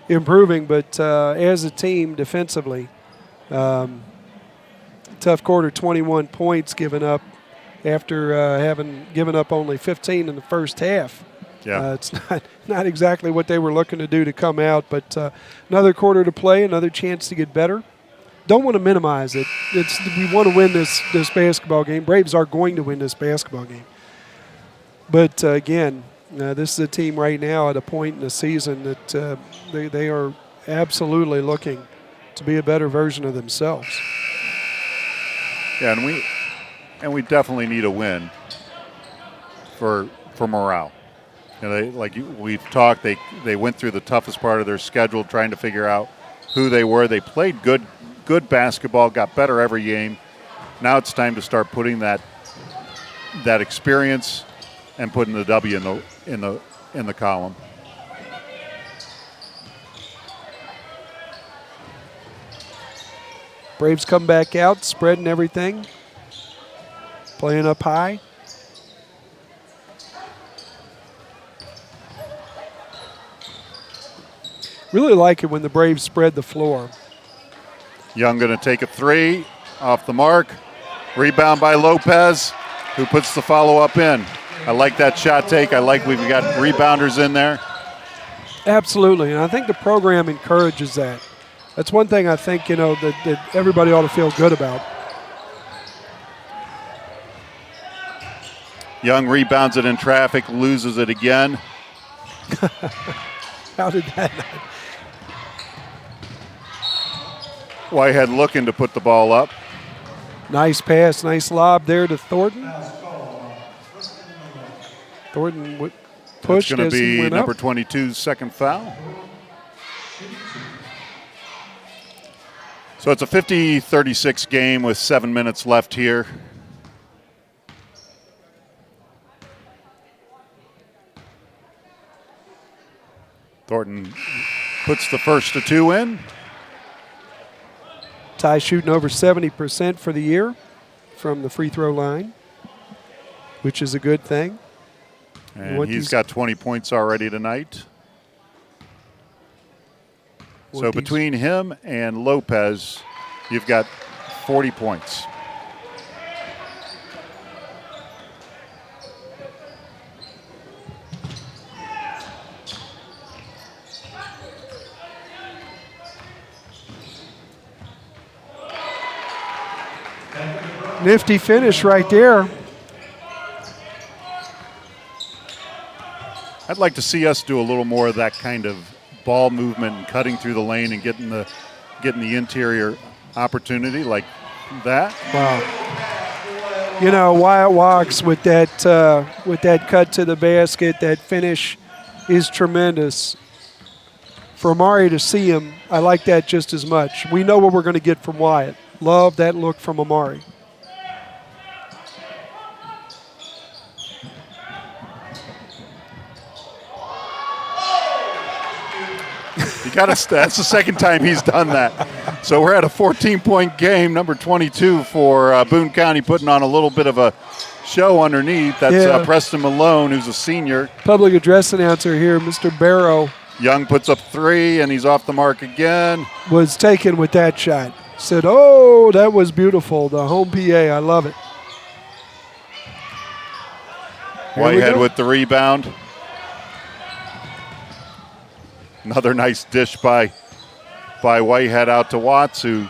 improving. But as a team, defensively, tough quarter, 21 points given up after having given up only 15 in the first half. Yeah. It's not exactly what they were looking to do to come out, but another quarter to play, another chance to get better. Don't want to minimize it. We want to win this basketball game. Braves are going to win this basketball game. But, again, this is a team right now at a point in the season that they are absolutely looking to be a better version of themselves. Yeah, and we definitely need a win for morale. We've talked, they went through the toughest part of their schedule trying to figure out who they were. They played good basketball, got better every game. Now it's time to start putting that experience and putting the W in the column. Braves come back out, spreading everything, playing up high. Really like it when the Braves spread the floor. Young going to take a three off the mark. Rebound by Lopez, who puts the follow-up in. I like that shot take. I like we've got rebounders in there. Absolutely, and I think the program encourages that. That's one thing I think, that everybody ought to feel good about. Young rebounds it in traffic, loses it again. How did that not? Whitehead looking to put the ball up. Nice pass, nice lob there to Thornton. Thornton pushed That's going as to he be went number up. 22's second foul. So it's a 50-36 game with 7 minutes left here. Thornton puts the first to two in. Ty shooting over 70% for the year from the free throw line, which is a good thing. And he's got 20 points already tonight. So between him and Lopez, you've got 40 points. Nifty finish right there. I'd like to see us do a little more of that kind of ball movement and cutting through the lane and getting the interior opportunity like that. Wow. Wyatt walks with that cut to the basket. That finish is tremendous. For Amari to see him, I like that just as much. We know what we're going to get from Wyatt. Love that look from Amari. That's the second time he's done that. So we're at a 14-point game, number 22 for Boone County, putting on a little bit of a show underneath. That's Preston Malone, who's a senior. Public address announcer here, Mr. Barrow. Young puts up 3, and he's off the mark again. Was taken with that shot. Said, oh, that was beautiful. The home PA, I love it. Whitehead with the rebound. Another nice dish by Whitehead out to Watts, who...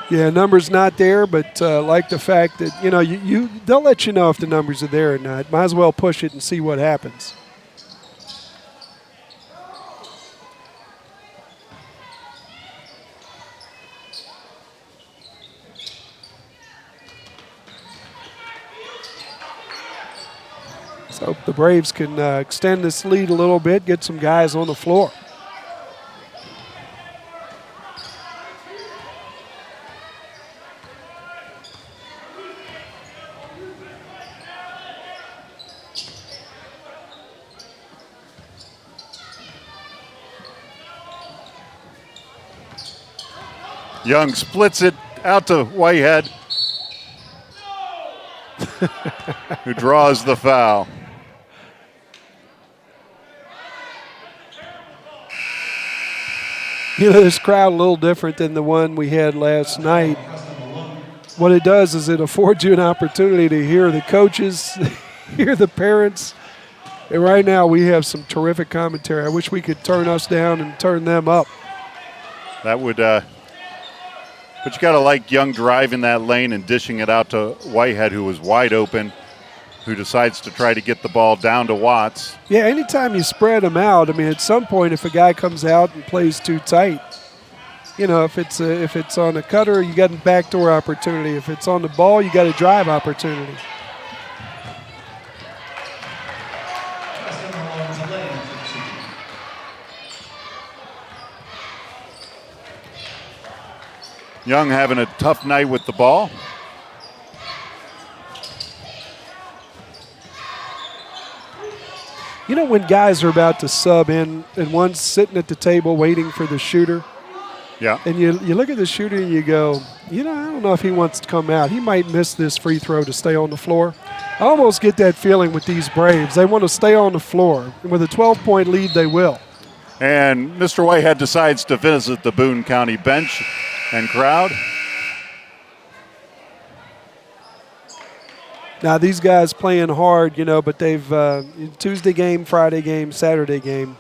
Yeah, numbers not there, but like the fact that, you know, they'll let you know if the numbers are there or not. Might as well push it and see what happens. So the Braves can extend this lead a little bit, get some guys on the floor. Young splits it out to Whitehead, who draws the foul. You know, this crowd a little different than the one we had last night. What it does is it affords you an opportunity to hear the coaches, hear the parents. And right now we have some terrific commentary. I wish we could turn us down and turn them up. That would, but you got to like Young driving that lane and dishing it out to Whitehead, who was wide open, who decides to try to get the ball down to Watts. Yeah, anytime you spread them out, I mean, at some point, if a guy comes out and plays too tight, you know, if it's on a cutter, you got a backdoor opportunity. If it's on the ball, you got a drive opportunity. Young having a tough night with the ball. You know, when guys are about to sub in and one's sitting at the table waiting for the shooter, yeah, and you look at the shooter and you go, you know, I don't know if he wants to come out. He might miss this free throw to stay on the floor. I almost get that feeling with these Braves. They want to stay on the floor. And with a 12-point lead, they will. And Mr. Whitehead decides to visit the Boone County bench and crowd. Now, these guys playing hard, you know, but they've Tuesday game, Friday game, Saturday game.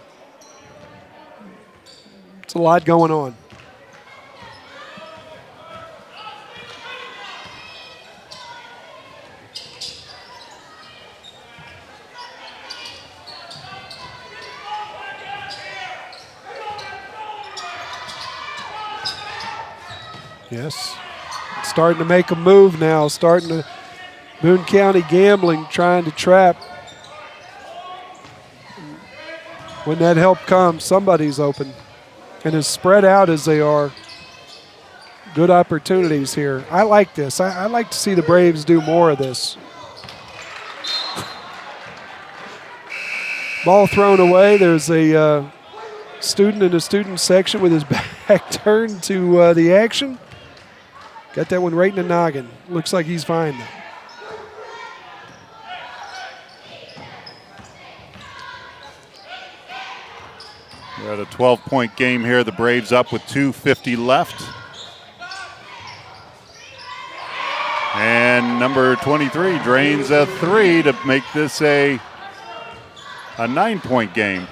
It's a lot going on. Yes. Starting to make a move now, Boone County gambling, trying to trap. When that help comes, somebody's open. And as spread out as they are, good opportunities here. I like this. I like to see the Braves do more of this. Ball thrown away. There's a student in the student section with his back turned to the action. Got that one right in the noggin. Looks like he's fine though. We're at a 12-point game here. The Braves up with 2:50 left. And number 23 drains a 3 to make this a 9-point game.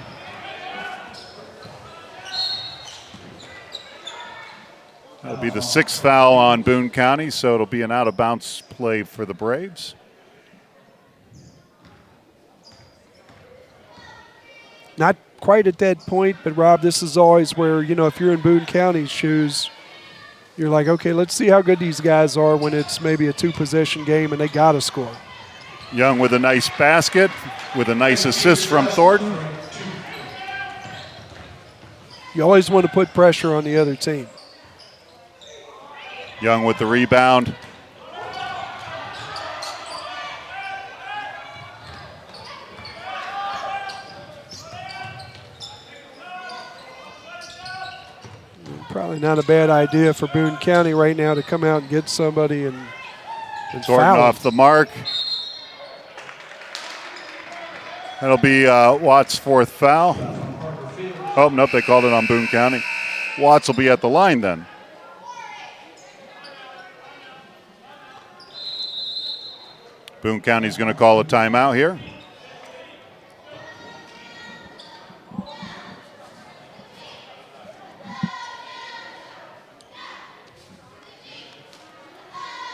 That'll be the 6th foul on Boone County, so it'll be an out-of-bounds play for the Braves. Not quite at that point, but Rob, this is always where, you know, if you're in Boone County's shoes, you're like, okay, let's see how good these guys are when it's maybe a 2-possession game and they got to score. Young with a nice basket, with a nice assist from Thornton. You always want to put pressure on the other team. Young with the rebound. Probably not a bad idea for Boone County right now to come out and get somebody and Thornton foul off the mark. That'll be Watts' 4th foul. Oh, nope, they called it on Boone County. Watts will be at the line then. Boone County's going to call a timeout here.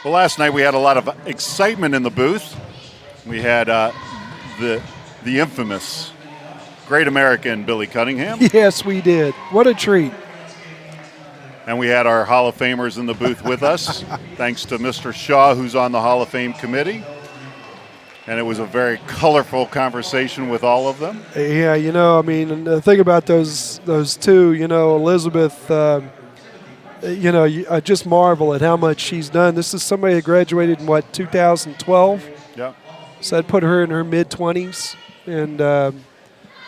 Well, last night we had a lot of excitement in the booth. We had the infamous Great American Billy Cunningham. Yes, we did. What a treat. And we had our Hall of Famers in the booth with us, thanks to Mr. Shaw, who's on the Hall of Fame committee. And it was a very colorful conversation with all of them. Yeah, I mean, the thing about those two, Elizabeth, I just marvel at how much she's done. This is somebody that graduated in, 2012? Yeah. So that put her in her mid-20s and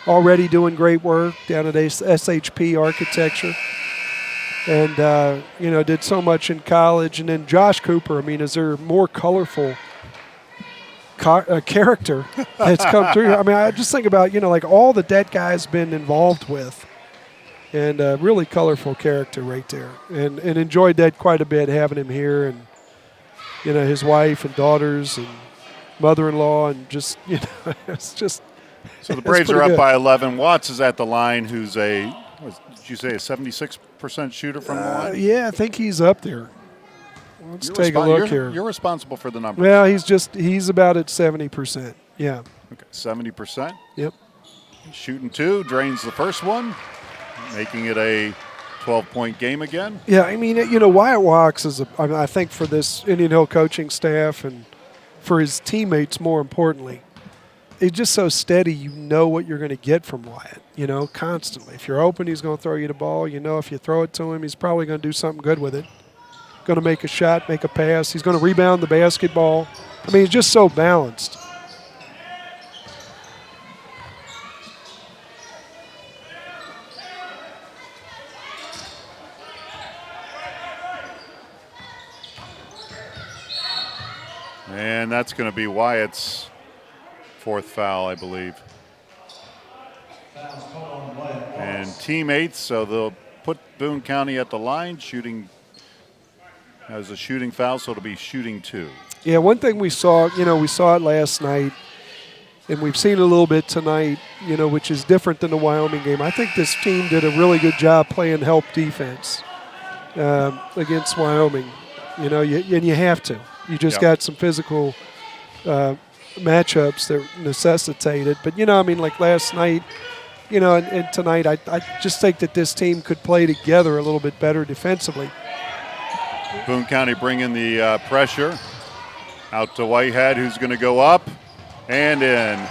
already doing great work down at SHP Architecture. And, did so much in college. And then Josh Cooper, I mean, is there more colorful character that's come through? I mean, I just think about, like all that guy's been involved with. And a really colorful character right there. And enjoyed that quite a bit, having him here. And, his wife and daughters and mother-in-law. And just, it's just. So the Braves are up good. by 11. Watts is at the line, who's did you say a 76% shooter from the line? Yeah, I think he's up there. Let's take a look here. You're responsible for the numbers. Well, he's about at 70%. Yeah. Okay, 70%. Yep. Shooting 2, drains the first one, making it a 12-point game again. Yeah, I mean, Wyatt Walks is, I think, for this Indian Hill coaching staff and for his teammates, more importantly, he's just so steady. You know what you're going to get from Wyatt, constantly. If you're open, he's going to throw you the ball. If you throw it to him, he's probably going to do something good with it. Going to make a shot, make a pass. He's going to rebound the basketball. I mean, he's just so balanced. And that's going to be Wyatt's 4th foul, I believe. And teammates, so they'll put Boone County at the line, shooting as a shooting foul, so it'll be shooting 2. Yeah, one thing we saw, we saw it last night, and we've seen it a little bit tonight, which is different than the Wyoming game. I think this team did a really good job playing help defense against Wyoming. And you have to. You just got some physical matchups that necessitate it. But, like last night, and tonight, I just think that this team could play together a little bit better defensively. Boone County bringing the pressure out to Whitehead, who's going to go up and in.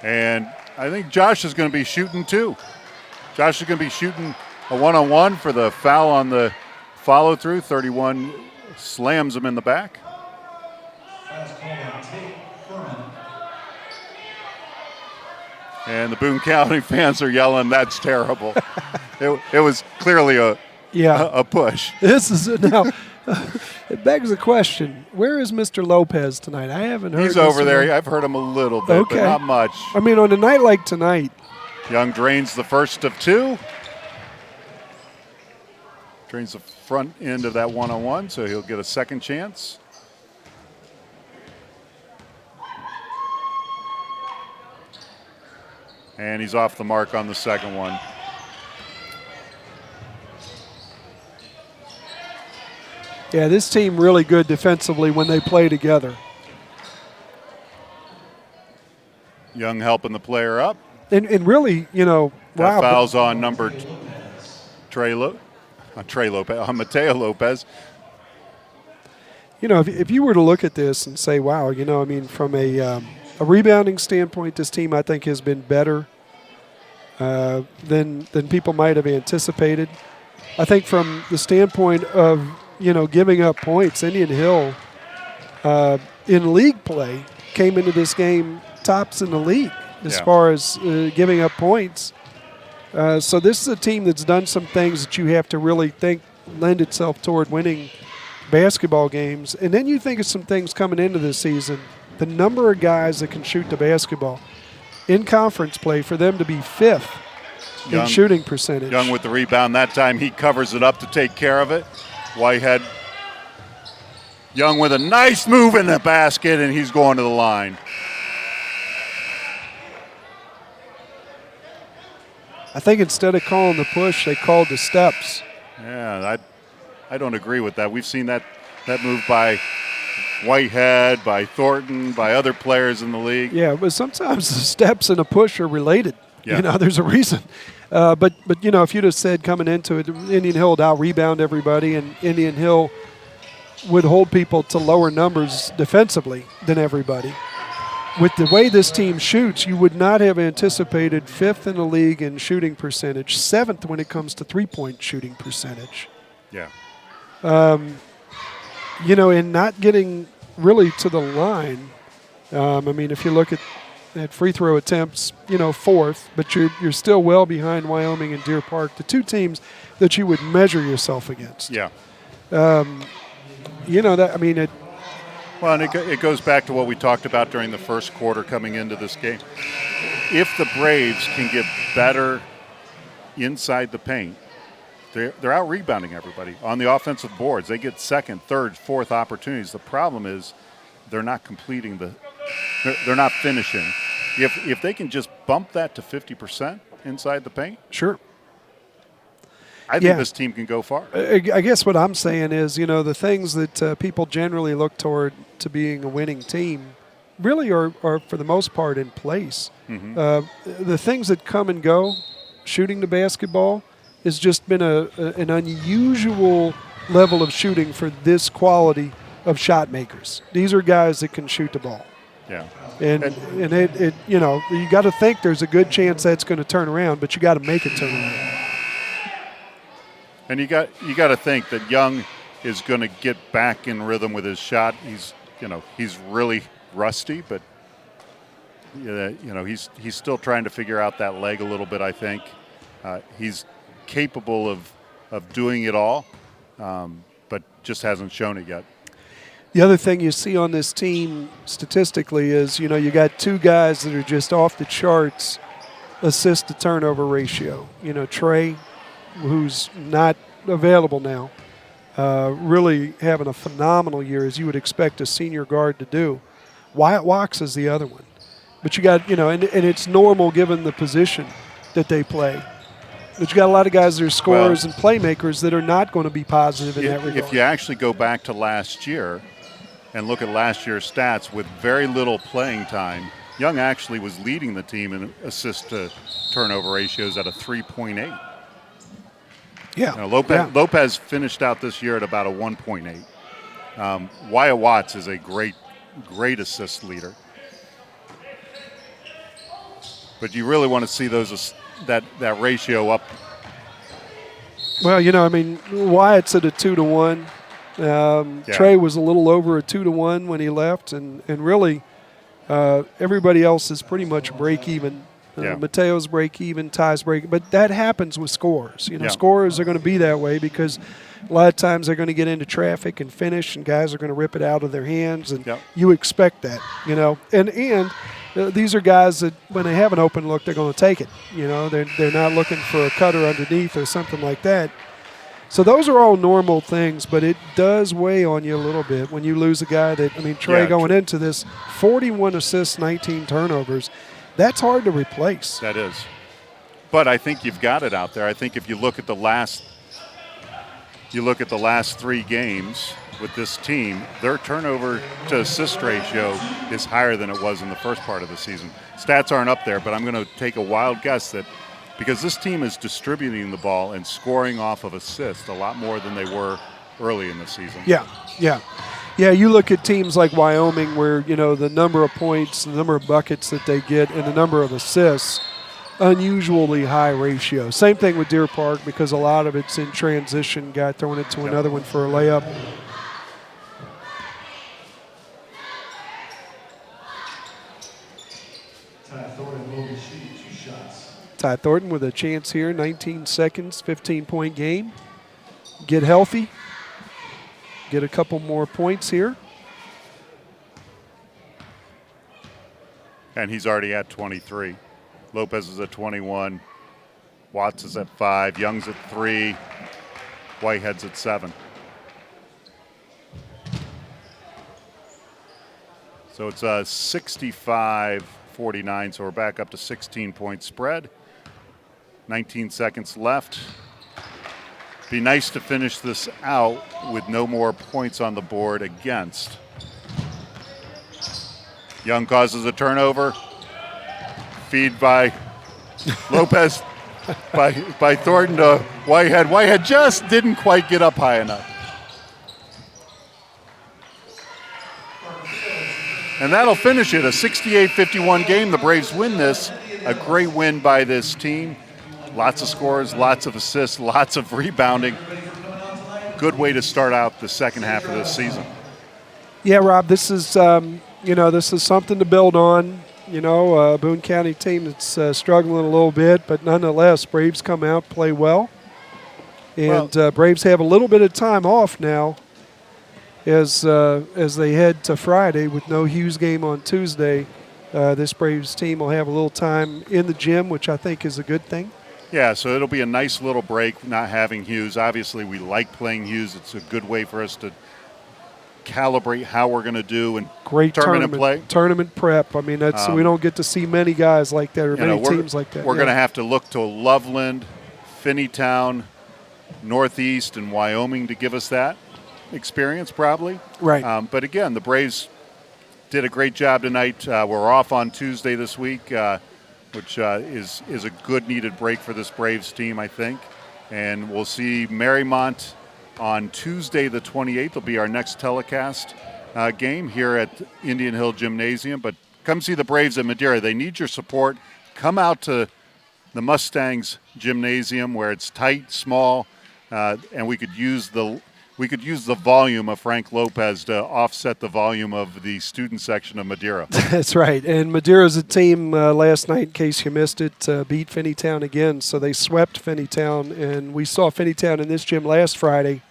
And I think Josh is going to be shooting 2. Josh is going to be shooting a one-on-one for the foul on the follow-through. 31 slams him in the back. And the Boone County fans are yelling, "That's terrible." It was clearly a push. This is now. It begs the question: where is Mr. Lopez tonight? I haven't heard. He's over there. I've heard him a little bit, but not much. I mean, on a night like tonight, Young drains the first of 2. Drains the front end of that one-on-one, so he'll get a second chance. And he's off the mark on the second one. yeah, this team really good defensively when they play together. Young helping the player up. And really, That wow. foul's on number on Mateo Lopez. If you were to look at this and say, wow, from a rebounding standpoint, this team I think has been better than people might have anticipated. I think from the standpoint of giving up points, Indian Hill in league play came into this game tops in the league as far as giving up points. So this is a team that's done some things that you have to really think lend itself toward winning basketball games. And then you think of some things coming into this season. The number of guys that can shoot the basketball in conference play, for them to be fifth in shooting percentage. Young with the rebound. That time he covers it up to take care of it. Whitehead. Young with a nice move in the basket, and he's going to the line. I think instead of calling the push, they called the steps. Yeah, I don't agree with that. We've seen that move by Whitehead, by Thornton, by other players in the league. Yeah, but sometimes the steps and a push are related. Yeah. You know, there's a reason. But you know, if you'd have said coming into it, Indian Hill would out-rebound everybody, and Indian Hill would hold people to lower numbers defensively than everybody. With the way this team shoots, you would not have anticipated fifth in the league in shooting percentage, seventh when it comes to three-point shooting percentage. Yeah. You know, and not getting really to the line. I mean, if you look at free throw attempts, you know, fourth, but you're still well behind Wyoming and Deer Park, the two teams that you would measure yourself against. Yeah. You know, that, I mean, Well, and it goes back to what we talked about during the first quarter coming into this game. If the Braves can get better inside the paint, they're out rebounding everybody on the offensive boards. They get second, third, fourth opportunities. The problem is they're not completing they're not finishing. If they can just bump that to 50% inside the paint, sure. I think this team can go far. I guess what I'm saying is, you know, the things that people generally look toward to being a winning team really are for the most part in place. Mm-hmm. The things that come and go, shooting the basketball, has just been an unusual level of shooting for this quality of shot makers. These are guys that can shoot the ball. Yeah. And it you know, you got to think there's a good chance that's going to turn around, but you got to make it turn around. And you got to think that Young is going to get back in rhythm with his shot. He's really rusty, but you know, he's still trying to figure out that leg a little bit. I think he's capable of doing it all, but just hasn't shown it yet. The other thing you see on this team statistically is, you know, you got two guys that are just off the charts assist to turnover ratio. You know, Trey, who's not available now, really having a phenomenal year, as you would expect a senior guard to do. Wyatt Wachs is the other one. But you got, you know, and it's normal given the position that they play. But you got a lot of guys that are scorers and playmakers that are not going to be positive in that regard. If you actually go back to last year and look at last year's stats, with very little playing time, Young actually was leading the team in assist to turnover ratios at a 3.8. Yeah. You know, Lopez finished out this year at about a 1.8. Wyatt Watts is a great assist leader. But you really want to see that ratio up. Well, you know, I mean, Wyatt's at a 2-to-1. Trey was a little over a 2-to-1 when he left, and really everybody else is pretty much break even. Mateo's break even, Ty's break, but that happens with scorers. You know, scorers are going to be that way because a lot of times they're going to get into traffic and finish, and guys are going to rip it out of their hands, and you expect that. You know, and these are guys that when they have an open look, they're going to take it. You know, they're not looking for a cutter underneath or something like that. So those are all normal things, but it does weigh on you a little bit when you lose a guy that, I mean, Trey going into this, 41 assists, 19 turnovers. That's hard to replace. That is. But I think you've got it out there. I think if you look at the last 3 games with this team, their turnover to assist ratio is higher than it was in the first part of the season. Stats aren't up there, but I'm going to take a wild guess that because this team is distributing the ball and scoring off of assists a lot more than they were early in the season. Yeah, you look at teams like Wyoming where, you know, the number of points, the number of buckets that they get, and the number of assists, unusually high ratio. Same thing with Deer Park because a lot of it's in transition, guy throwing it to another one for a layup. Ty Thornton will be shooting 2 shots. Ty Thornton with a chance here, 19 seconds, 15-point game. Get healthy. Get a couple more points here. And he's already at 23. Lopez is at 21. Watts is at 5. Young's at 3. Whitehead's at 7. So it's a 65-49, so we're back up to 16-point spread. 19 seconds left. Be nice to finish this out with no more points on the board against. Young causes a turnover. Feed by Lopez, by Thornton to Whitehead. Whitehead just didn't quite get up high enough. And that'll finish it, a 68-51 game. The Braves win this. A great win by this team. Lots of scores, lots of assists, lots of rebounding. Good way to start out the second half of this season. Yeah, Rob, this is this is something to build on. Boone County team that's struggling a little bit, but nonetheless, Braves come out, play well. And Braves have a little bit of time off now as they head to Friday with no Hughes game on Tuesday. This Braves team will have a little time in the gym, which I think is a good thing. Yeah, so it'll be a nice little break not having Hughes. Obviously, we like playing Hughes. It's a good way for us to calibrate how we're going to do and great tournament play. Tournament prep. I mean, that's we don't get to see many guys like that or many teams like that. We're going to have to look to Loveland, Finneytown, Northeast, and Wyoming to give us that experience probably. Right. But again, the Braves did a great job tonight. We're off on Tuesday this week, which is a good needed break for this Braves team, I think. And we'll see Marymount on Tuesday the 28th. Will be our next telecast game here at Indian Hill Gymnasium. But come see the Braves at Madeira. They need your support. Come out to the Mustangs Gymnasium where it's tight, small, and we could use the volume of Frank Lopez to offset the volume of the student section of Madeira. That's right. And Madeira's a team last night, in case you missed it, beat Finneytown again. So they swept Finneytown, and we saw Finneytown in this gym last Friday.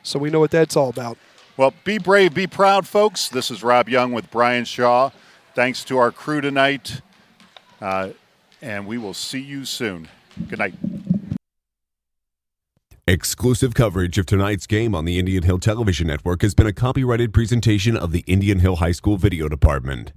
So we know what that's all about. Well, be brave, be proud, folks. This is Rob Young with Brian Shaw. Thanks to our crew tonight, and we will see you soon. Good night. Exclusive coverage of tonight's game on the Indian Hill Television Network has been a copyrighted presentation of the Indian Hill High School Video Department.